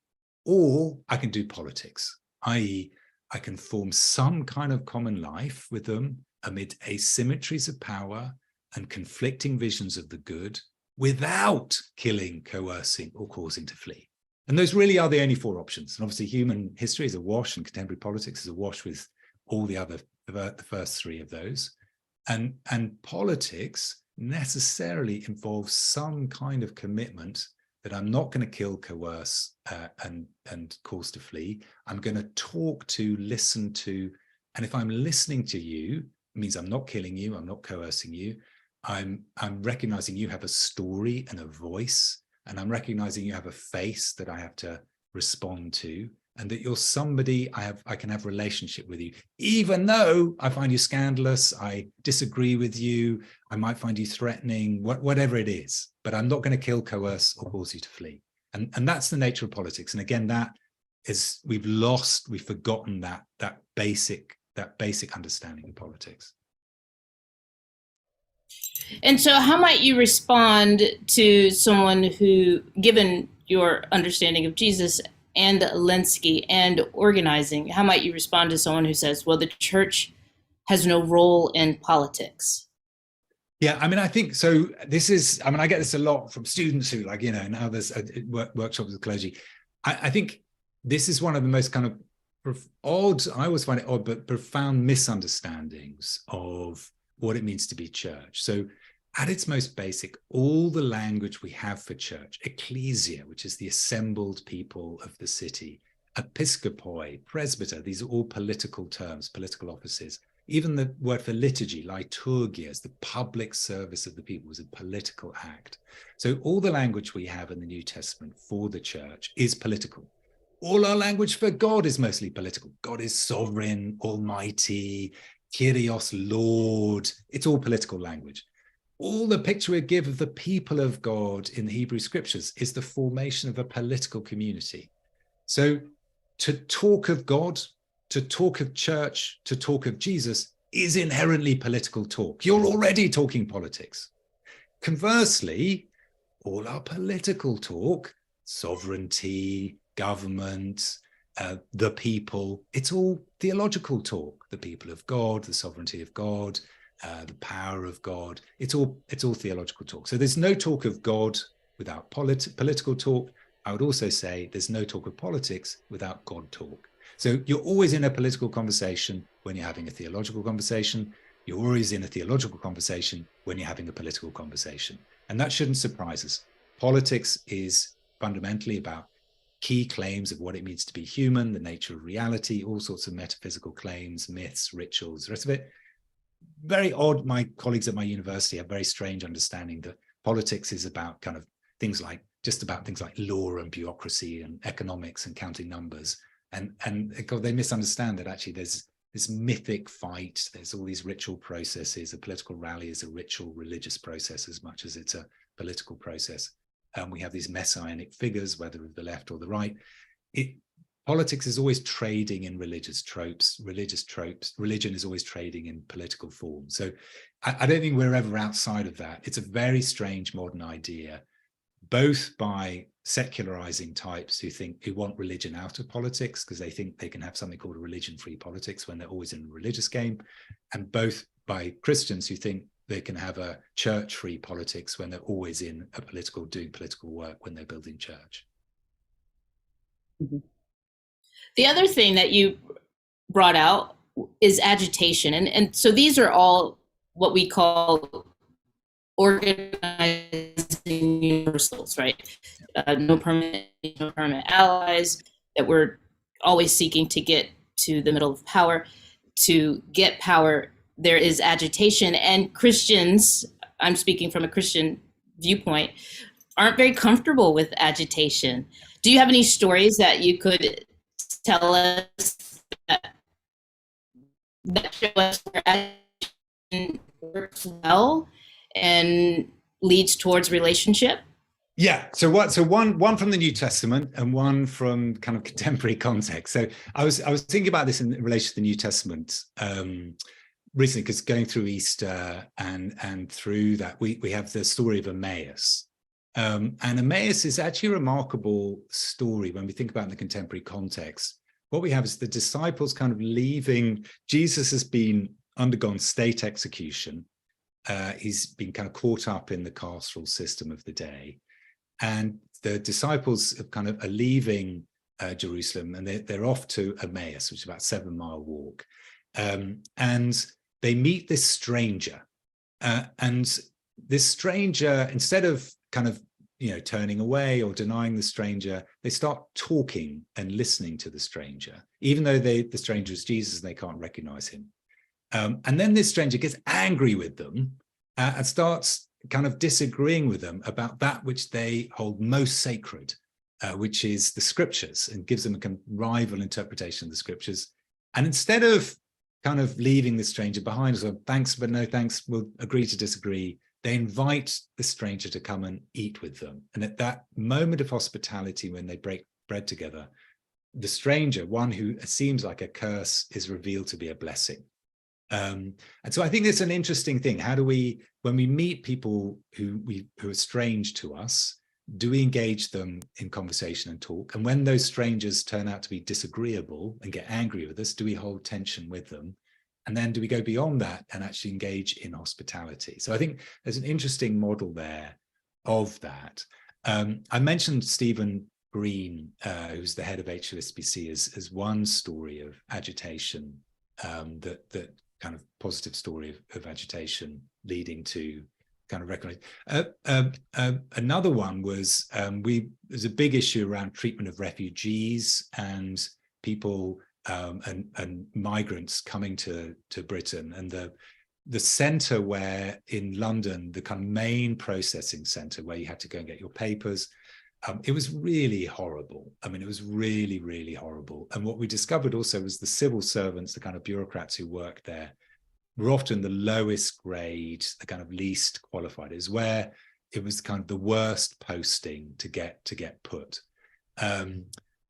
or I can do politics, i.e., I can form some kind of common life with them amid asymmetries of power and conflicting visions of the good without killing, coercing, or causing to flee. And those really are the only four options. And obviously human history is awash, and contemporary politics is awash with all the other, the first three of those. And politics necessarily involves some kind of commitment that I'm not going to kill, coerce, and cause to flee. I'm going to talk to, listen to, and if I'm listening to you, it means I'm not killing you, I'm not coercing you. I'm recognizing you have a story and a voice, and I'm recognizing you have a face that I have to respond to, and that you're somebody I can have a relationship with you, even though I find you scandalous, I disagree with you, I might find you threatening, whatever it is, but I'm not going to kill, coerce, or cause you to flee. And that's the nature of politics. And again, that is, we've forgotten that basic understanding of politics. And so how might you respond to someone who, given your understanding of Jesus and Alinsky and organizing, how might you respond to someone who says, well, the church has no role in politics? Yeah, I mean, I think so. This is, I mean, I get this a lot from students who, like, you know, now there's workshops with clergy. I think this is one of the most kind of odd, I always find it odd, but profound misunderstandings of what it means to be church. So at its most basic, all the language we have for church, ecclesia, which is the assembled people of the city, episkopoi, presbyter, these are all political terms, political offices. Even the word for liturgy, liturgia, is the public service of the people, was a political act. So all the language we have in the New Testament for the church is political. All our language for God is mostly political. God is sovereign, almighty, Kyrios, Lord. It's all political language. All the picture we give of the people of God in the Hebrew scriptures is the formation of a political community. So to talk of God, to talk of church, to talk of Jesus is inherently political talk. You're already talking politics. Conversely, all our political talk, sovereignty, government, the people, it's all theological talk. The people of God, the sovereignty of God, the power of God. It's all theological talk. So there's no talk of God without political talk. I would also say there's no talk of politics without God talk. So you're always in a political conversation when you're having a theological conversation. You're always in a theological conversation when you're having a political conversation. And that shouldn't surprise us. Politics is fundamentally about key claims of what it means to be human, the nature of reality, all sorts of metaphysical claims, myths, rituals, the rest of it. Very odd. My colleagues at my university have very strange understanding that politics is about kind of things like law and bureaucracy and economics and counting numbers. And they misunderstand that actually there's this mythic fight. There's all these ritual processes. A political rally is a ritual religious process as much as it's a political process. We have these messianic figures, whether of the left or the right. Politics is always trading in religious tropes. Religion is always trading in political form. So I don't think we're ever outside of that. It's a very strange modern idea, both by secularizing types who want religion out of politics because they think they can have something called a religion-free politics when they're always in a religious game, and both by Christians who think they can have a church-free politics when they're always in doing political work when they're building church. Mm-hmm. The other thing that you brought out is agitation. And so these are all what we call organizing universals, right? No permanent allies, that we're always seeking to get to the middle of power. To get power, there is agitation. And Christians, I'm speaking from a Christian viewpoint, aren't very comfortable with agitation. Do you have any stories that you could tell us that show us where agitation works well and leads towards relationship? Yeah. So one from the New Testament and one from kind of contemporary context. So I was thinking about this in relation to the New Testament recently, because going through Easter and through that we have the story of Emmaus. And Emmaus is actually a remarkable story when we think about it in the contemporary context. What we have is the disciples kind of leaving. Jesus has been undergone state execution. He's been kind of caught up in the carceral system of the day. And the disciples are leaving Jerusalem, and they're off to Emmaus, which is about a 7-mile walk. And they meet this stranger. And this stranger, instead of turning away or denying the stranger, they start talking and listening to the stranger, even though the stranger is Jesus and they can't recognize him. And then this stranger gets angry with them and starts kind of disagreeing with them about that which they hold most sacred, which is the scriptures, and gives them a kind of rival interpretation of the scriptures. And instead of kind of leaving the stranger behind, so thanks, but no thanks, we'll agree to disagree, they invite the stranger to come and eat with them. And at that moment of hospitality, when they break bread together, the stranger, one who seems like a curse, is revealed to be a blessing. And so I think it's an interesting thing. How do we, when we meet people who are strange to us, do we engage them in conversation and talk? And when those strangers turn out to be disagreeable and get angry with us, do we hold tension with them? And then do we go beyond that and actually engage in hospitality? So I think there's an interesting model there of that. I mentioned Stephen Green, who's the head of HLSBC, as one story of agitation, that kind of positive story of agitation leading to kind of recognize. Another one was there's a big issue around treatment of refugees and people and migrants coming to Britain, and the centre where in London, the kind of main processing centre where you had to go and get your papers, it was really horrible. I mean, it was really, really horrible. And what we discovered also was the civil servants, the kind of bureaucrats who worked there, were often the lowest grade, the kind of least qualified. Is where it was kind of the worst posting to get put.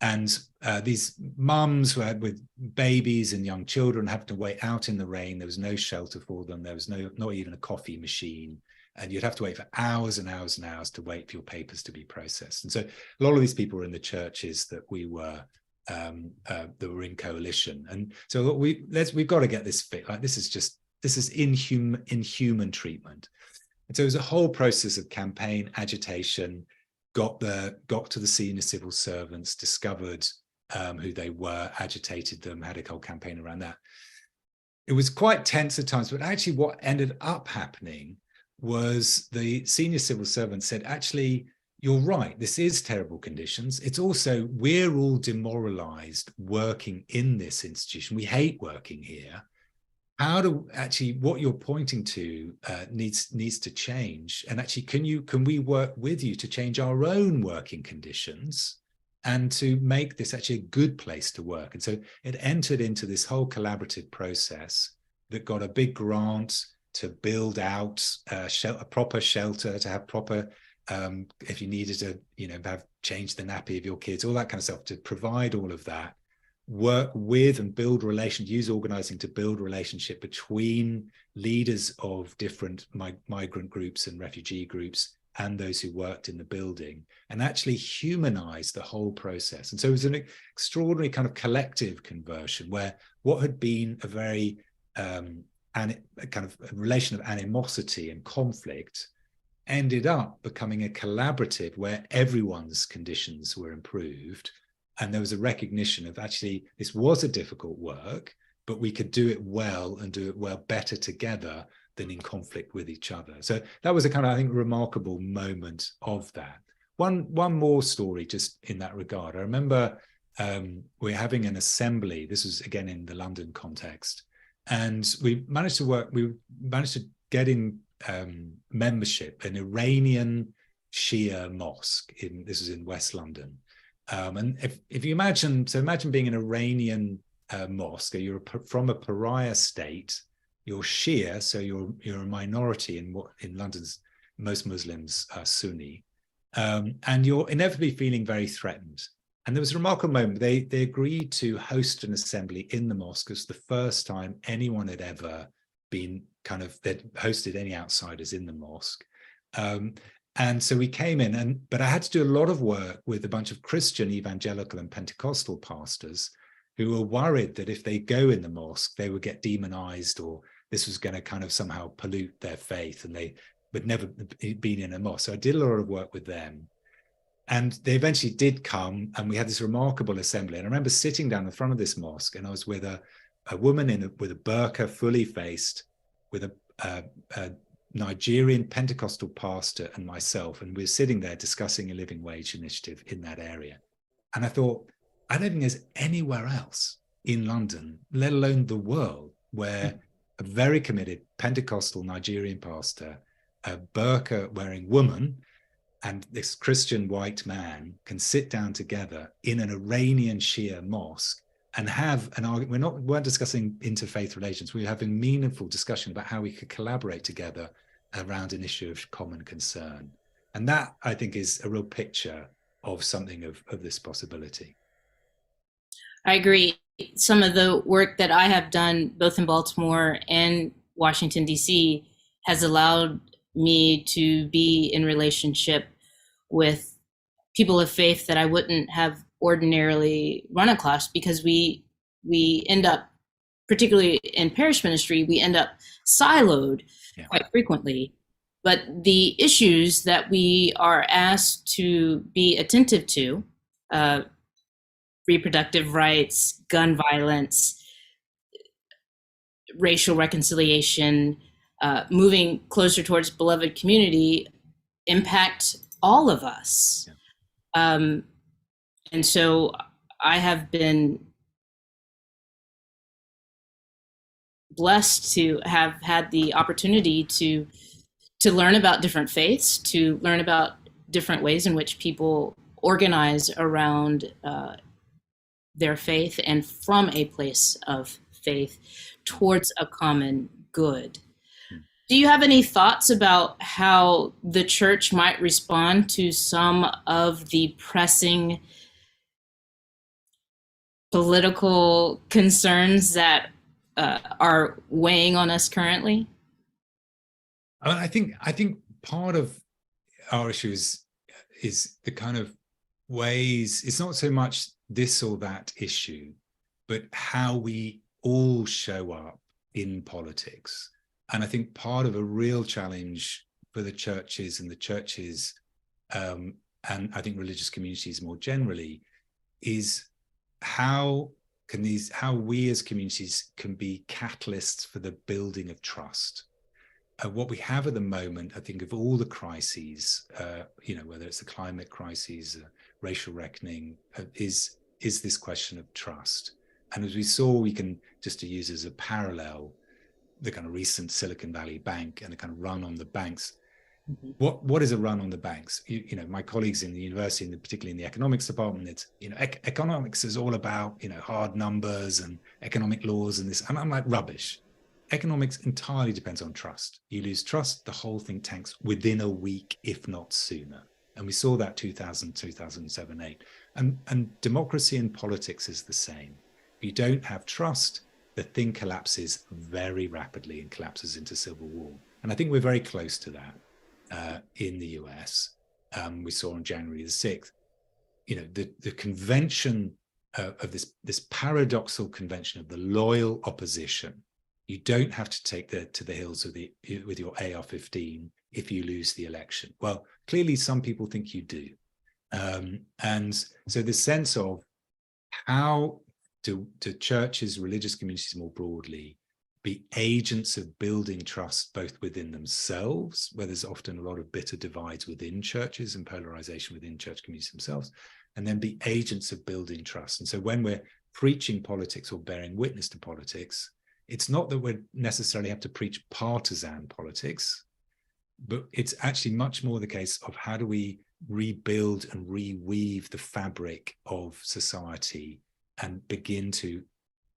And these mums with babies and young children having to wait out in the rain. There was no shelter for them. There was not even a coffee machine. And you'd have to wait for hours and hours and hours to wait for your papers to be processed. And so a lot of these people were in the churches that we were that were in coalition. And so we've got to get this fixed. Like this is inhuman treatment. And so it was a whole process of campaign agitation. Got to the senior civil servants, discovered who they were, agitated them, had a whole campaign around that. It was quite tense at times, but actually what ended up happening was the senior civil servants said, actually, you're right, this is terrible conditions. It's also, we're all demoralized working in this institution. We hate working here. What you're pointing to needs to change. And actually, can we work with you to change our own working conditions and to make this actually a good place to work? And so it entered into this whole collaborative process that got a big grant to build out a proper shelter, to have proper, if you needed to, have changed the nappy of your kids, all that kind of stuff, to provide all of that. Work with and build relations, use organizing to build relationship between leaders of different migrant groups and refugee groups and those who worked in the building, and actually humanize the whole process. And so it was an extraordinary kind of collective conversion where what had been a very kind of a relation of animosity and conflict ended up becoming a collaborative where everyone's conditions were improved. And there was a recognition of actually, this was a difficult work, but we could do it well and do it well better together than in conflict with each other. So that was a kind of, I think, remarkable moment of that. One more story just in that regard. I remember we're having an assembly. This was again in the London context. And we managed to get in membership, an Iranian Shia mosque. This was in West London. And if you imagine being an Iranian mosque, you're from a pariah state, you're Shia, so you're a minority in London's most Muslims are Sunni, and you're inevitably feeling very threatened. And there was a remarkable moment. They agreed to host an assembly in the mosque. It was the first time anyone had ever been they'd hosted any outsiders in the mosque. And so we came in, but I had to do a lot of work with a bunch of Christian, evangelical, and Pentecostal pastors who were worried that if they go in the mosque, they would get demonized, or this was going to kind of somehow pollute their faith, and they would never been in a mosque. So I did a lot of work with them. And they eventually did come, and we had this remarkable assembly. And I remember sitting down in front of this mosque, and I was with a woman with a burqa, fully faced, with a Nigerian Pentecostal pastor and myself, and we were sitting there discussing a living wage initiative in that area. And I thought, I don't think there's anywhere else in London, let alone the world, where a very committed Pentecostal Nigerian pastor, a burqa wearing woman, and this Christian white man can sit down together in an Iranian Shia mosque and have an argument. We weren't discussing interfaith relations. We were having meaningful discussion about how we could collaborate together around an issue of common concern. And that, I think, is a real picture of something of this possibility. I agree. Some of the work that I have done, both in Baltimore and Washington, D.C., has allowed me to be in relationship with people of faith that I wouldn't have ordinarily run across, because we end up, particularly in parish ministry, we end up siloed quite frequently. But the issues that we are asked to be attentive to, reproductive rights, gun violence, racial reconciliation, moving closer towards beloved community, impact all of us. And so I have been blessed to have had the opportunity to learn about different faiths, to learn about different ways in which people organize around their faith and from a place of faith towards a common good. Do you have any thoughts about how the church might respond to some of the pressing political concerns that are weighing on us currently? I think part of our issue is the kind of ways, it's not so much this or that issue, but how we all show up in politics. And I think part of a real challenge for the churches and and I think religious communities more generally, is how we as communities can be catalysts for the building of trust. What we have at the moment, I think, of all the crises, whether it's the climate crises, racial reckoning, is this question of trust. And as we saw, we can, just to use as a parallel, the kind of recent Silicon Valley Bank and the kind of run on the banks. Mm-hmm. What is a run on the banks? My colleagues in the university, and particularly in the economics department, it's, economics is all about, hard numbers and economic laws and this. And I'm like, rubbish. Economics entirely depends on trust. You lose trust, the whole thing tanks within a week, if not sooner. And we saw that 2007, 8. And democracy and politics is the same. If you don't have trust, the thing collapses very rapidly and collapses into civil war. And I think we're very close to that in the US. We saw on January the 6th, the convention of this paradoxical convention of the loyal opposition. You don't have to take to the hills with your AR-15 if you lose the election. Well, clearly some people think you do. And so the sense of how do churches, religious communities more broadly, be agents of building trust both within themselves, where there's often a lot of bitter divides within churches and polarization within church communities themselves, and then be agents of building trust. And so when we're preaching politics or bearing witness to politics, it's not that we necessarily have to preach partisan politics, but it's actually much more the case of how do we rebuild and reweave the fabric of society and begin to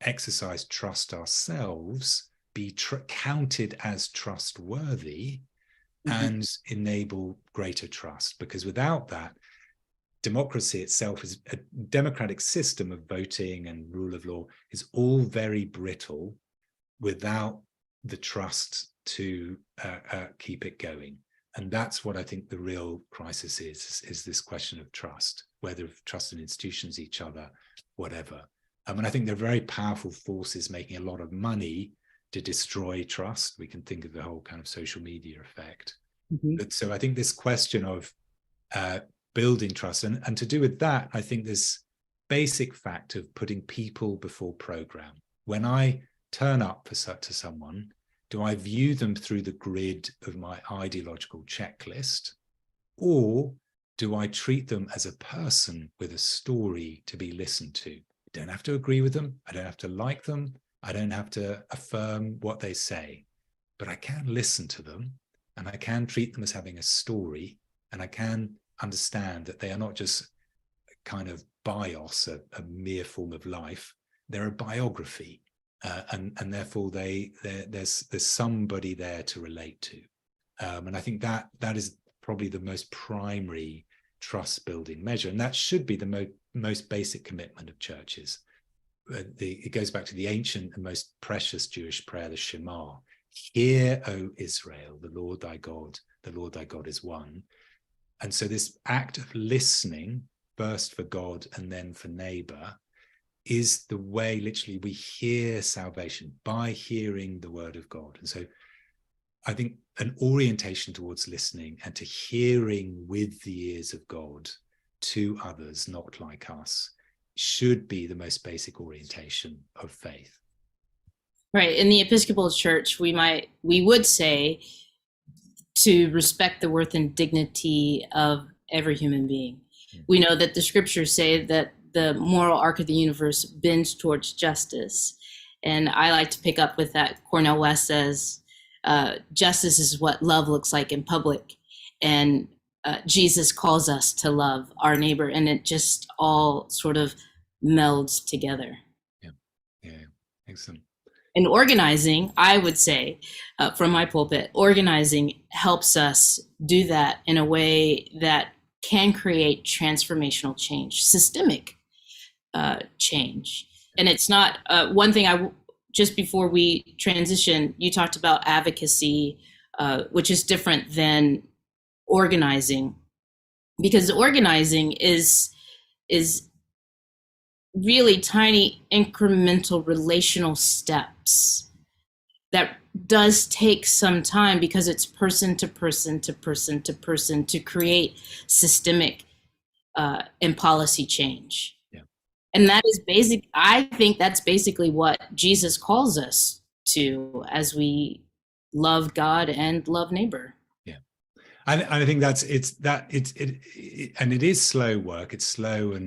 exercise trust ourselves, be counted as trustworthy, and enable greater trust. Because without that, democracy itself is a democratic system of voting and rule of law is all very brittle without the trust to keep it going. And that's what I think the real crisis is this question of trust, whether trust in institutions, each other, whatever. And I think there are very powerful forces making a lot of money to destroy trust. We can think of the whole kind of social media effect. Mm-hmm. But so I think this question of building trust, and to do with that, I think this basic fact of putting people before program. When I turn up to someone, do I view them through the grid of my ideological checklist, or do I treat them as a person with a story to be listened to? I don't have to agree with them. I don't have to like them. I don't have to affirm what they say, but I can listen to them, and I can treat them as having a story, and I can understand that they are not just kind of bios, a mere form of life. They're a biography. And therefore there's somebody there to relate to, and I think that is probably the most primary trust building measure, and that should be the most basic commitment of churches. It goes back to the ancient and most precious Jewish prayer, the Shema. Hear, O Israel, the Lord thy God is one. And so this act of listening, first for God and then for neighbor, is the way literally we hear salvation, by hearing the word of God. And so I think an orientation towards listening and to hearing with the ears of God to others not like us should be the most basic orientation of faith. Right. In the Episcopal Church, we would say to respect the worth and dignity of every human being. Mm-hmm. We know that the scriptures say that the moral arc of the universe bends towards justice. And I like to pick up with that. Cornel West says, justice is what love looks like in public. And Jesus calls us to love our neighbor, and it just all sort of melds together. Yeah, excellent. And organizing, I would say, from my pulpit, organizing helps us do that in a way that can create transformational change, systemic change. And it's not one thing just before we transition, you talked about advocacy, which is different than organizing, because organizing is really tiny incremental relational steps that does take some time, because it's person to person to person to person to create systemic and policy change. Yeah. And that is I think that's basically what Jesus calls us to as we love God and love neighbor. And I think and it is slow work. It's slow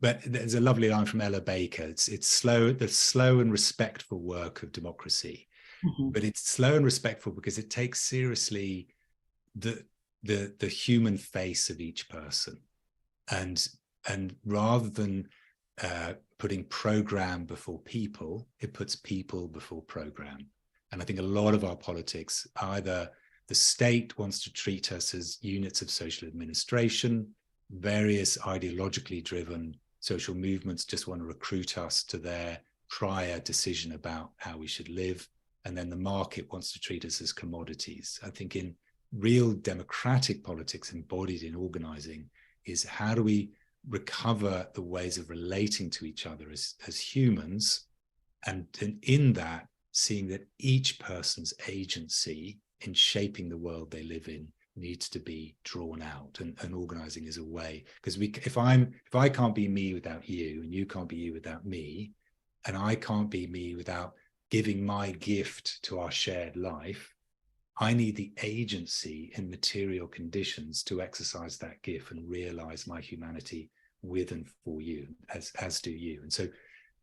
but there's a lovely line from Ella Baker. It's slow, the slow and respectful work of democracy. Mm-hmm. But it's slow and respectful because it takes seriously the human face of each person, and rather than putting program before people, it puts people before program. And I think a lot of our politics, either the state wants to treat us as units of social administration, various ideologically driven social movements just want to recruit us to their prior decision about how we should live, and then the market wants to treat us as commodities. I think in real democratic politics embodied in organizing is how do we recover the ways of relating to each other as humans, and in that seeing that each person's agency in shaping the world they live in needs to be drawn out, and organizing is a way, because if I can't be me without you, and you can't be you without me, and I can't be me without giving my gift to our shared life, I need the agency in material conditions to exercise that gift and realize my humanity with and for you, as do you. And so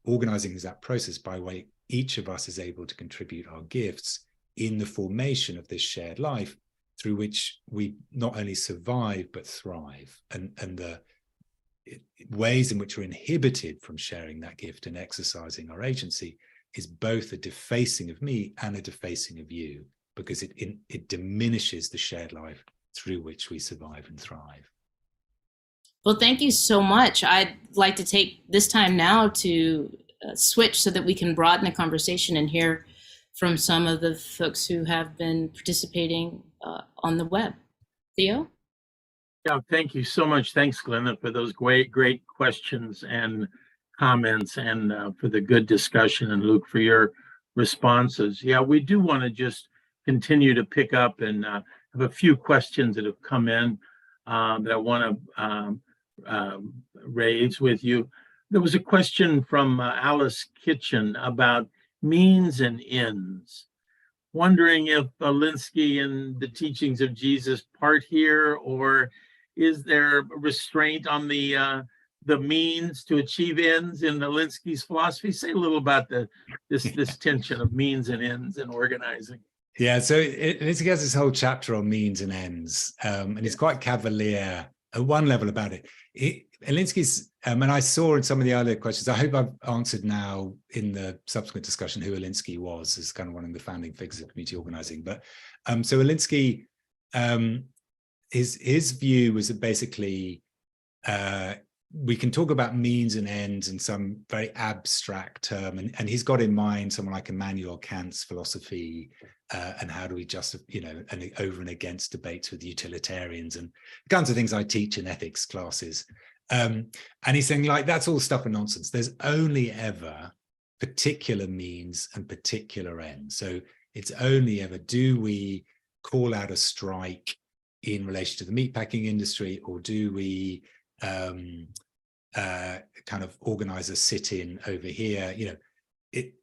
organizing is that process by way each of us is able to contribute our gifts in the formation of this shared life through which we not only survive but thrive. And the ways in which we're inhibited from sharing that gift and exercising our agency is both a defacing of me and a defacing of you, because it diminishes the shared life through which we survive and thrive. Well, thank you so much. I'd like to take this time now to switch so that we can broaden the conversation and hear from some of the folks who have been participating on the web. Theo? Yeah, thank you so much. Thanks, Glenda, for those great questions and comments, and for the good discussion, and Luke, for your responses. Yeah, we do want to just continue to pick up and have a few questions that have come in that I want to raise with you. There was a question from Alice Kitchen about means and ends. Wondering if Alinsky and the teachings of Jesus part here, or is there restraint on the means to achieve ends in Alinsky's philosophy? Say a little about this tension of means and ends in organizing. Yeah, so Alinsky has this whole chapter on means and ends, and it's quite cavalier at one level about it. Alinsky's, and I saw in some of the earlier questions, I hope I've answered now in the subsequent discussion who Alinsky was, as kind of one of the founding figures of community organizing. But so Alinsky, his view was that basically we can talk about means and ends in some very abstract term, and he's got in mind someone like Immanuel Kant's philosophy, and how do we justify, and over and against debates with utilitarians and the kinds of things I teach in ethics classes. And he's saying, like, that's all stuff and nonsense. There's only ever particular means and particular ends. So it's only ever, do we call out a strike in relation to the meatpacking industry, or do we kind of organize a sit-in over here?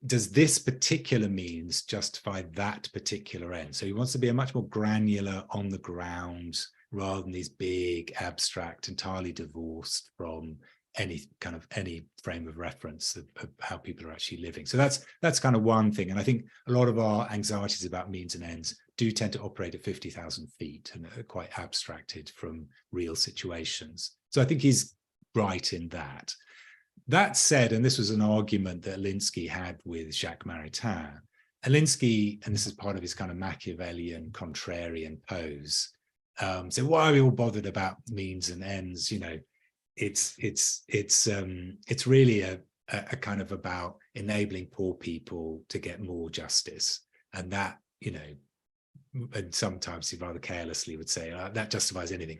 Does this particular means justify that particular end? So he wants to be a much more granular, on the ground, rather than these big, abstract, entirely divorced from any frame of reference of how people are actually living. So that's kind of one thing. And I think a lot of our anxieties about means and ends do tend to operate at 50,000 feet and are quite abstracted from real situations. So I think he's right in that. That said, and this was an argument that Alinsky had with Jacques Maritain, Alinsky, and this is part of his kind of Machiavellian contrarian pose, so why are we all bothered about means and ends? You know, it's really a kind of about enabling poor people to get more justice, and that, you know, and sometimes he rather carelessly would say that justifies anything.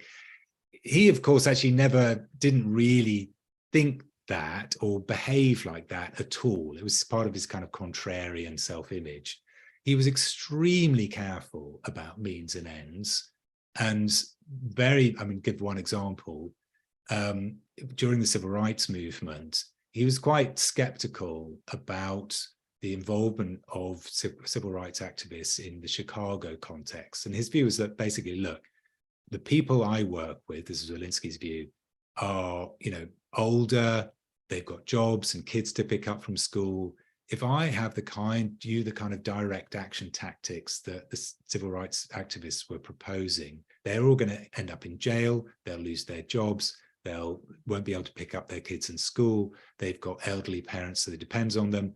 He, of course, actually didn't really think that or behave like that at all. It was part of his kind of contrarian self-image. He was extremely careful about means and ends, and give one example. During the civil rights movement, he was quite skeptical about the involvement of civil rights activists in the Chicago context. And his view was that basically, look, the people I work with, this is Alinsky's view, are, you know, older, they've got jobs and kids to pick up from school. If I have the kind of direct action tactics that the civil rights activists were proposing, they're all going to end up in jail, they'll lose their jobs, won't be able to pick up their kids in school, they've got elderly parents, so it depends on them.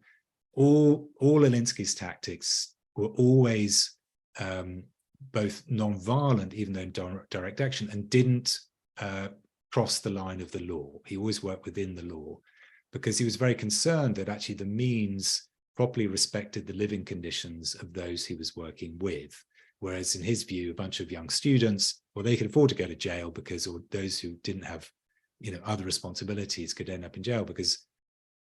All Alinsky's tactics were always both non-violent, even though in direct action, and didn't cross the line of the law. He always worked within the law, because he was very concerned that actually the means properly respected the living conditions of those he was working with. Whereas in his view, a bunch of young students, well, they could afford to go to jail because, or those who didn't have, you know, other responsibilities could end up in jail because,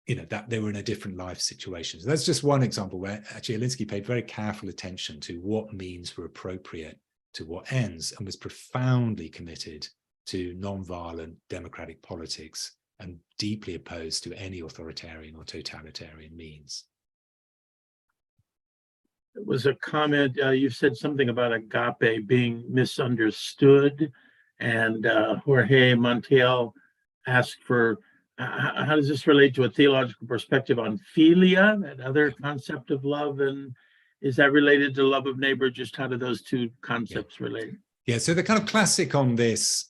you know, that they were in a different life situation. So that's just one example where actually Alinsky paid very careful attention to what means were appropriate to what ends, and was profoundly committed to non-violent democratic politics and deeply opposed to any authoritarian or totalitarian means. It was a comment, you said something about agape being misunderstood, and Jorge Montiel asked for, how does this relate to a theological perspective on philia, that other concept of love, and is that related to love of neighbor? Just how do those two concepts relate? Yeah, so the kind of classic on this,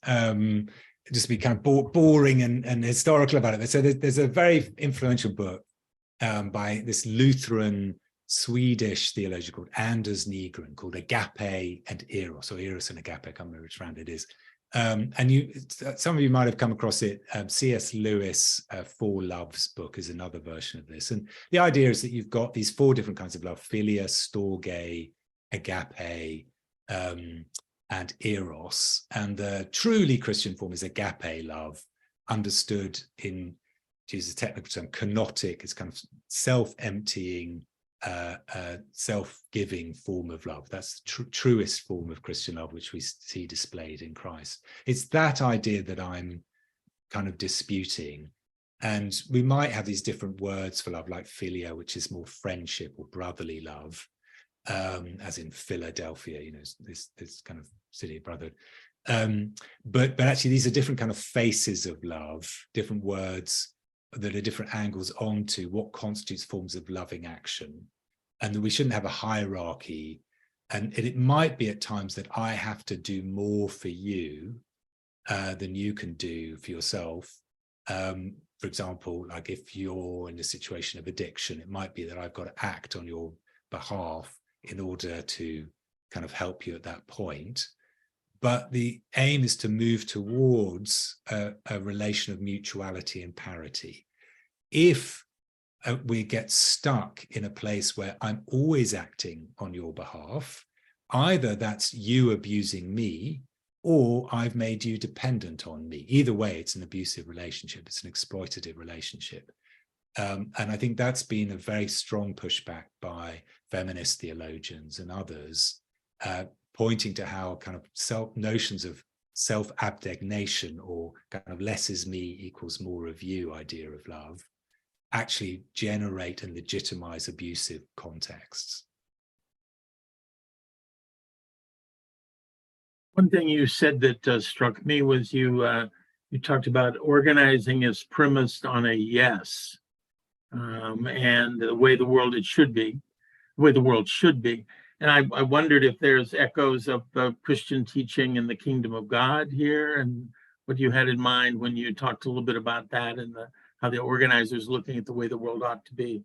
just to be kind of boring and historical about it. So there's a very influential book by this Lutheran Swedish theologian called Anders Nygren, called Agape and Eros, or Eros and Agape, I can't remember which round it is. And some of you might have come across it. C.S. Lewis' Four Loves book is another version of this. And the idea is that you've got these four different kinds of love: philia, storge, agape, and eros. And the truly Christian form is agape love, understood in, to use a technical term, kenotic. It's kind of self-emptying, self-giving form of love. That's the truest form of Christian love, which we see displayed in Christ. It's that idea that I'm kind of disputing. And we might have these different words for love, like philia, which is more friendship or brotherly love, as in Philadelphia, you know, this kind of city of brotherhood. But actually, these are different kind of faces of love, different words that are different angles onto what constitutes forms of loving action, and that we shouldn't have a hierarchy. And it might be at times that I have to do more for you than you can do for yourself. For example, like if you're in a situation of addiction, it might be that I've got to act on your behalf in order to kind of help you at that point. But the aim is to move towards a relation of mutuality and parity. If we get stuck in a place where I'm always acting on your behalf, either that's you abusing me, or I've made you dependent on me. Either way, it's an abusive relationship. It's an exploitative relationship. And I think that's been a very strong pushback by feminist theologians and others, pointing to how kind of notions of self-abnegation, or kind of less is me equals more of you idea of love, actually generate and legitimize abusive contexts. One thing you said that struck me was you you talked about organizing is premised on a yes, and the way the world should be. And I wondered if there's echoes of Christian teaching in the kingdom of God here, and what you had in mind when you talked a little bit about that and how the organizers looking at the way the world ought to be.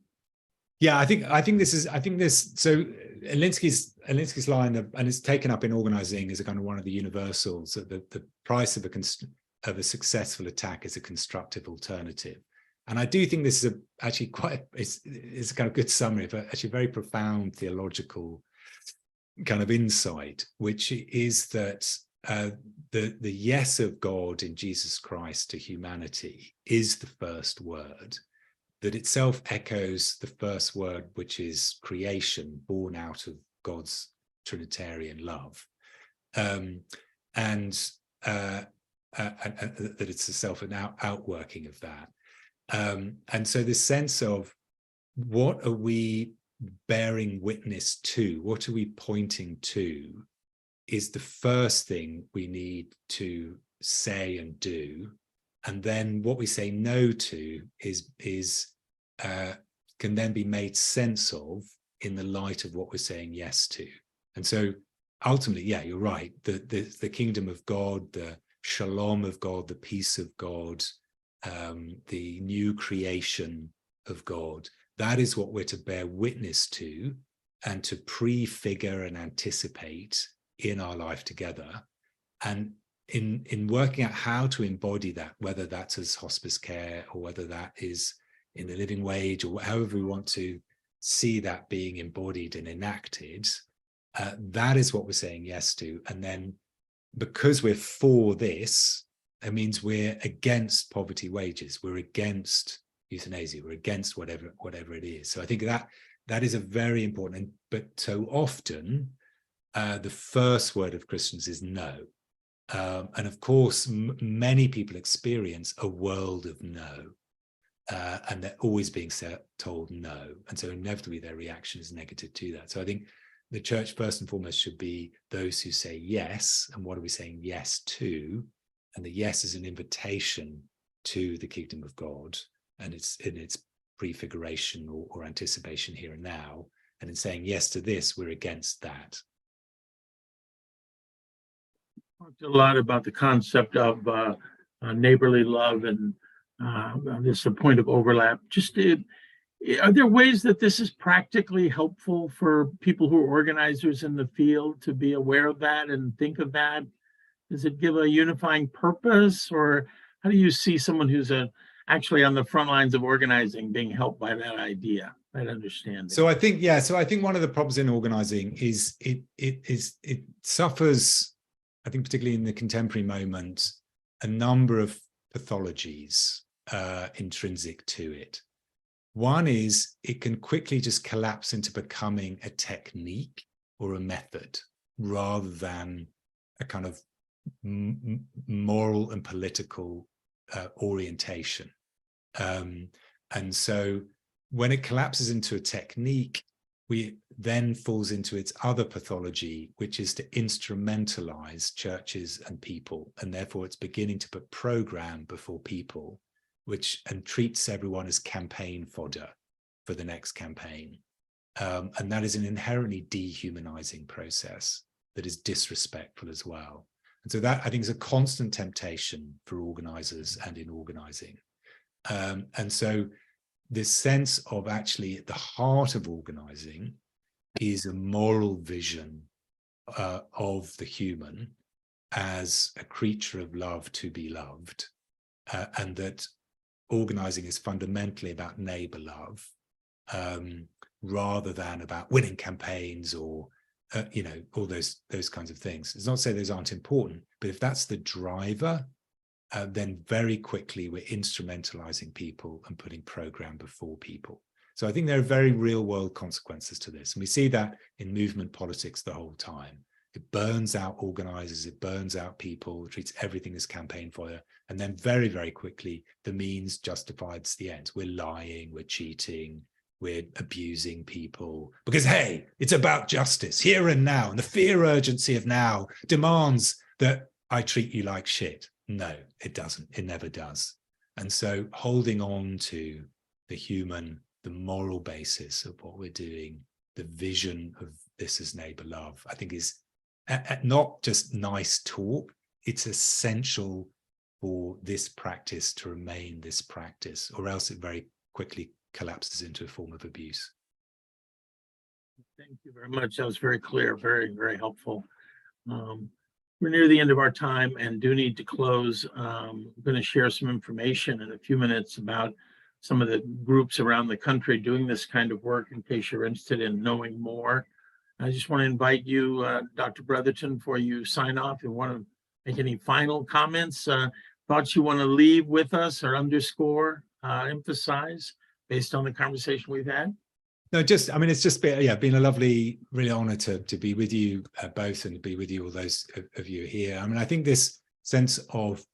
Yeah, I think this. So Alinsky's line of, and it's taken up in organizing as a kind of one of the universals, that the price of a successful attack is a constructive alternative. And I do think this is actually it's a kind of good summary of actually very profound theological kind of insight, which is that the yes of God in Jesus Christ to humanity is the first word, that itself echoes the first word, which is creation, born out of God's Trinitarian love, and that it's a self and outworking of that. And so this sense of what are we bearing witness to, what are we pointing to, is the first thing we need to say and do. And then what we say no to can then be made sense of in the light of what we're saying yes to. And so ultimately, yeah, you're right, the kingdom of God, the shalom of God, the peace of God, the new creation of God, that is what we're to bear witness to and to prefigure and anticipate in our life together. And in working out how to embody that, whether that's as hospice care or whether that is in the living wage or however we want to see that being embodied and enacted, that is what we're saying yes to. And then because we're for this, it means we're against poverty wages, we're against euthanasia, we're against whatever it is. So I think that is a very important, but so often the first word of Christians is no. And of course, many people experience a world of no, and they're always being told no. And so inevitably their reaction is negative to that. So I think the church first and foremost should be those who say yes. And what are we saying yes to? And the yes is an invitation to the kingdom of God, and it's in its prefiguration or anticipation here and now. And in saying yes to this, we're against that. Talked a lot about the concept of neighborly love, and this is a point of overlap. Just are there ways that this is practically helpful for people who are organizers in the field to be aware of that and think of that? Does it give a unifying purpose, or how do you see someone who's actually on the front lines of organizing being helped by that idea, that understanding? So I think one of the problems in organizing is it suffers, I think particularly in the contemporary moment, a number of pathologies intrinsic to it. One is it can quickly just collapse into becoming a technique or a method rather than a kind of moral and political orientation. And so when it collapses into a technique, we then falls into its other pathology, which is to instrumentalize churches and people. And therefore it's beginning to put program before people, and treats everyone as campaign fodder for the next campaign. And that is an inherently dehumanizing process that is disrespectful as well. And so that, I think, is a constant temptation for organizers and in organizing. And so this sense of actually at the heart of organizing is a moral vision of the human as a creature of love to be loved, and that organizing is fundamentally about neighbor love, rather than about winning campaigns or all those kinds of things. It's not to say those aren't important, but if that's the driver, then very quickly we're instrumentalizing people and putting program before people. So I think there are very real world consequences to this. And we see that in movement politics the whole time. It burns out organizers, it burns out people, it treats everything as campaign fodder. And then very, very quickly, the means justifies the ends. We're lying, we're cheating, we're abusing people because, hey, it's about justice here and now. And the fear urgency of now demands that I treat you like shit. No, it doesn't. It never does. And so holding on to the human, the moral basis of what we're doing, the vision of this as neighbor love, I think is not just nice talk, it's essential for this practice to remain this practice, or else it very quickly collapses into a form of abuse. Thank you very much. That was very clear, very, very helpful. We're near the end of our time and do need to close. I'm going to share some information in a few minutes about some of the groups around the country doing this kind of work in case you're interested in knowing more. I just want to invite you, Dr. Bretherton, before you sign off, if you want to make any final comments, thoughts you want to leave with us or underscore, emphasize based on the conversation we've had. No, it's just been a lovely, really honor to be with you both and to be with you, all those of you here. I think this sense of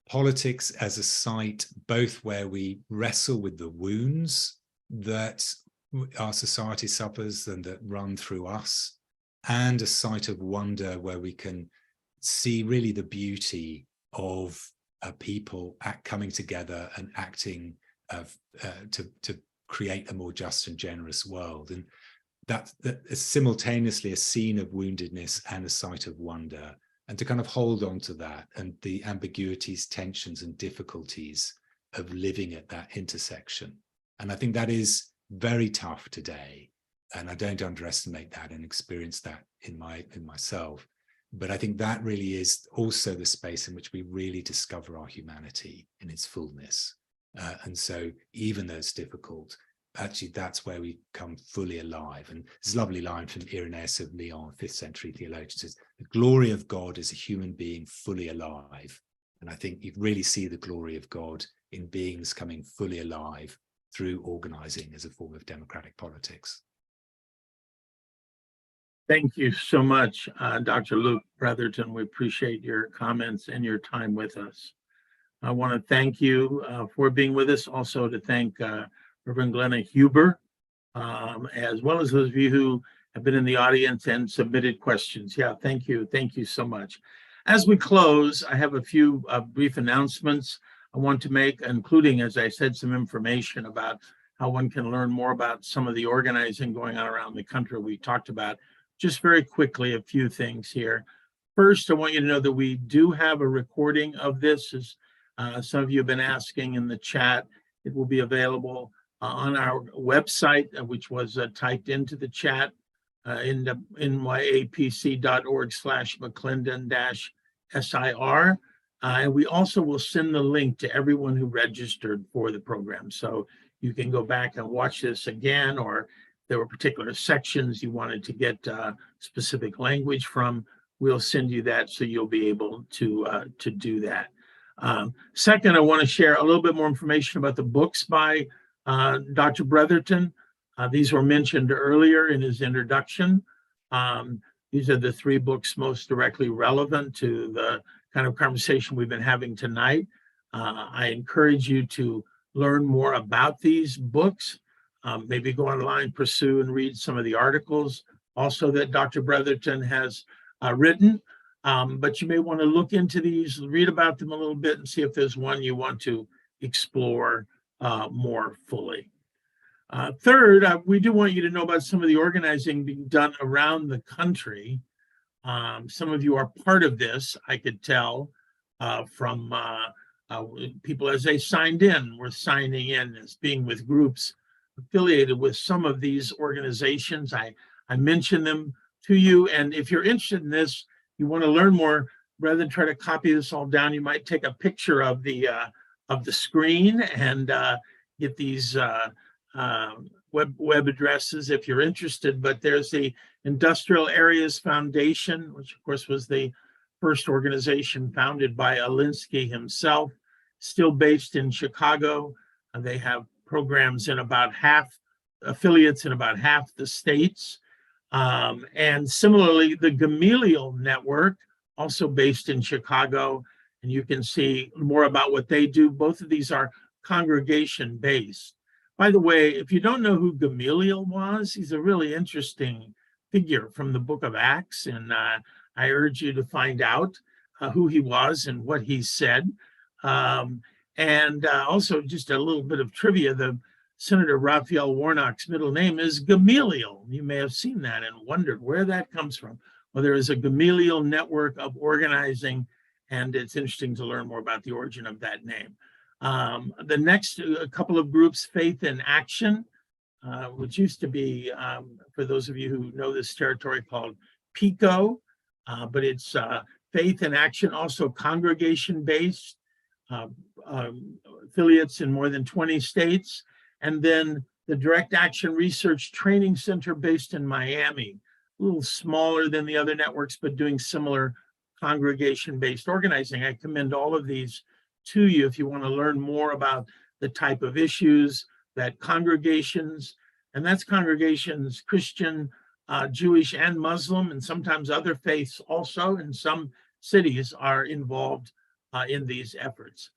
politics as a site, both where we wrestle with the wounds that our society suffers and that run through us, and a site of wonder where we can see really the beauty of people coming together and acting to create a more just and generous world. And that is simultaneously a scene of woundedness and a site of wonder, and to kind of hold on to that and the ambiguities, tensions, and difficulties of living at that intersection. And I think that is very tough today, and I don't underestimate that and experience that in myself. But I think that really is also the space in which we really discover our humanity in its fullness. And so even though it's difficult, actually that's where we come fully alive. And this lovely line from Irenaeus of Lyon, 5th century theologian, says, the glory of God is a human being fully alive. And I think you really see the glory of God in beings coming fully alive through organizing as a form of democratic politics. Thank you so much, Dr. Luke Bretherton. We appreciate your comments and your time with us. I want to thank you for being with us. Also to thank Reverend Glenna Huber, as well as those of you who have been in the audience and submitted questions. Yeah, thank you. Thank you so much. As we close, I have a few brief announcements I want to make, including, as I said, some information about how one can learn more about some of the organizing going on around the country we talked about. Just very quickly, a few things here. First, I want you to know that we do have a recording of this. As some of you have been asking in the chat, it will be available on our website, which was typed into the chat, nyapc.org/McClendon-SIR. And we also will send the link to everyone who registered for the program. So you can go back and watch this again, or there were particular sections you wanted to get specific language from, we'll send you that so you'll be able to do that. Second, I want to share a little bit more information about the books by Dr. Bretherton. These were mentioned earlier in his introduction. These are the 3 books most directly relevant to the kind of conversation we've been having tonight. I encourage you to learn more about these books. Maybe go online, pursue and read some of the articles also that Dr. Bretherton has written. But you may want to look into these, read about them a little bit, and see if there's one you want to explore more fully. Third, we do want you to know about some of the organizing being done around the country. Some of you are part of this, I could tell from people as they signed in, were signing in as being with groups affiliated with some of these organizations. I mentioned them to you, and if you're interested in this, you want to learn more, rather than try to copy this all down, you might take a picture of the screen and get these web addresses if you're interested. But there's the Industrial Areas Foundation, which of course was the first organization founded by Alinsky himself, still based in Chicago. They have programs in about affiliates in about half the states. And similarly, the Gamaliel Network, also based in Chicago, and you can see more about what they do. Both of these are congregation-based. By the way, if you don't know who Gamaliel was, he's a really interesting figure from the book of Acts, and I urge you to find out. who he was and what he said. And also just a little bit of trivia, the Senator Raphael Warnock's middle name is Gamaliel. You may have seen that and wondered where that comes from. Well, there is a Gamaliel network of organizing, and it's interesting to learn more about the origin of that name. The next couple of groups, Faith in Action, which used to be, for those of you who know this territory, called PICO, but it's Faith in Action, also congregation-based, affiliates in more than 20 states. And then the Direct Action Research Training Center based in Miami, a little smaller than the other networks, but doing similar congregation-based organizing. I commend all of these to you if you want to learn more about the type of issues that congregations, and that's congregations, Christian, Jewish, and Muslim, and sometimes other faiths also in some cities, are involved in these efforts.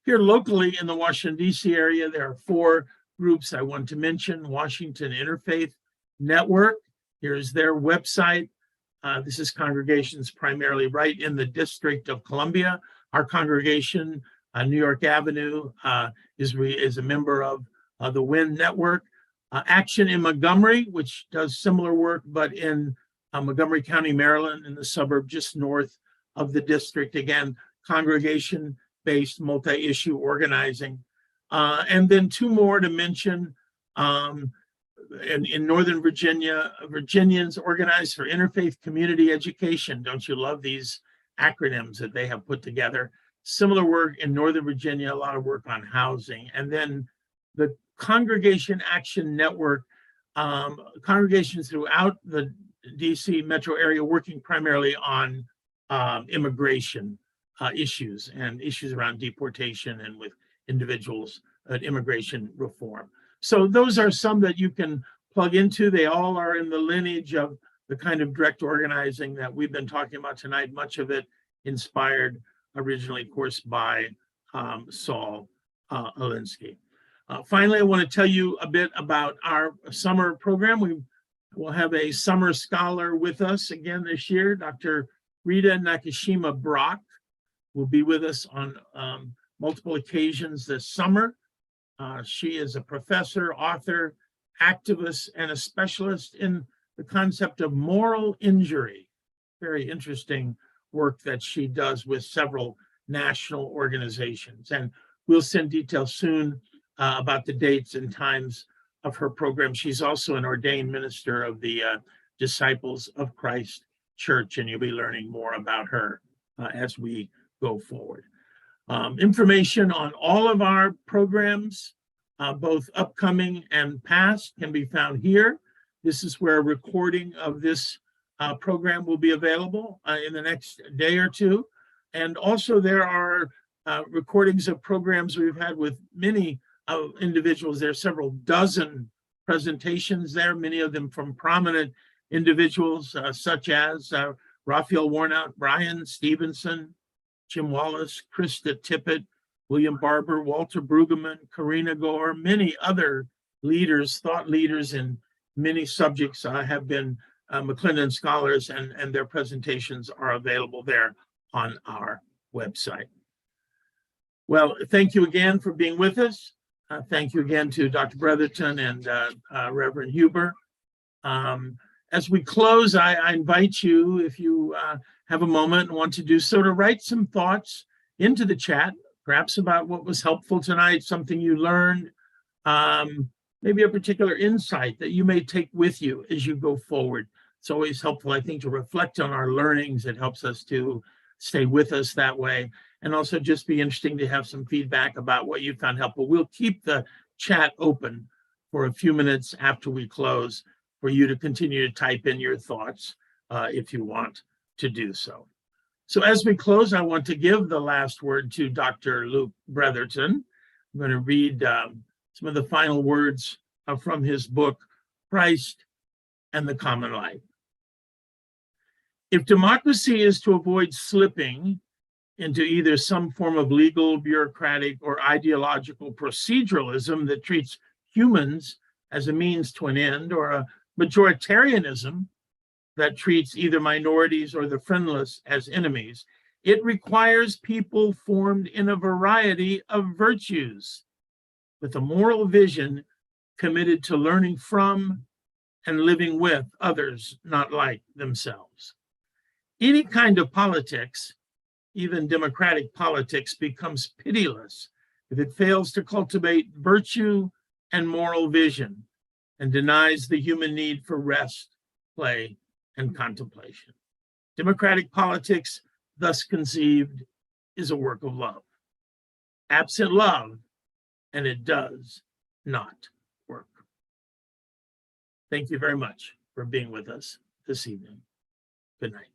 Here locally in the Washington, D.C. area, there are 4 groups I want to mention. Washington Interfaith Network, here's their website. This is congregations primarily right in the District of Columbia. Our congregation, New York Avenue, is a member of the WIN network. Action in Montgomery, which does similar work, but in Montgomery County, Maryland, in the suburb just north of the district. Again, congregation-based multi-issue organizing. And then 2 more to mention. In Northern Virginia, Virginians Organized for Interfaith Community Education. Don't you love these acronyms that they have put together? Similar work in Northern Virginia, a lot of work on housing. And then the Congregation Action Network, congregations throughout the DC metro area working primarily on immigration issues and issues around deportation and with individuals at immigration reform. So those are some that you can plug into. They all are in the lineage of the kind of direct organizing that we've been talking about tonight, much of it inspired originally, of course, by Saul Alinsky. Finally, I want to tell you a bit about our summer program. We will have a summer scholar with us again this year. Dr. Rita Nakashima Brock will be with us on multiple occasions this summer. She is a professor, author, activist, and a specialist in the concept of moral injury. Very interesting work that she does with several national organizations. And we'll send details soon about the dates and times of her program. She's also an ordained minister of the Disciples of Christ Church, and you'll be learning more about her as we go forward. Information on all of our programs, both upcoming and past, can be found here. This is where a recording of this program will be available in the next day or two. And also there are recordings of programs we've had with many individuals. There are several dozen presentations there, many of them from prominent individuals such as Raphael Warnock, Brian Stevenson, Jim Wallace, Krista Tippett, William Barber, Walter Brueggemann, Karina Gore, many other leaders, thought leaders in many subjects have been McClendon scholars, and their presentations are available there on our website. Well, thank you again for being with us. Thank you again to Dr. Bretherton and Reverend Huber. As we close, I invite you, if you have a moment and want to do so, to write some thoughts into the chat, perhaps about what was helpful tonight, something you learned, maybe a particular insight that you may take with you as you go forward. It's always helpful, I think, to reflect on our learnings. It helps us to stay with us that way. And also just be interesting to have some feedback about what you found helpful. We'll keep the chat open for a few minutes after we close for you to continue to type in your thoughts if you want to do so. So as we close, I want to give the last word to Dr. Luke Bretherton. I'm going to read some of the final words from his book, Christ and the Common Life. If democracy is to avoid slipping into either some form of legal, bureaucratic, or ideological proceduralism that treats humans as a means to an end, or a majoritarianism that treats either minorities or the friendless as enemies. It requires people formed in a variety of virtues, with a moral vision committed to learning from and living with others not like themselves. Any kind of politics, even democratic politics, becomes pitiless if it fails to cultivate virtue and moral vision and denies the human need for rest, play, and contemplation. Democratic politics, thus conceived, is a work of love. Absent love, and it does not work. Thank you very much for being with us this evening. Good night.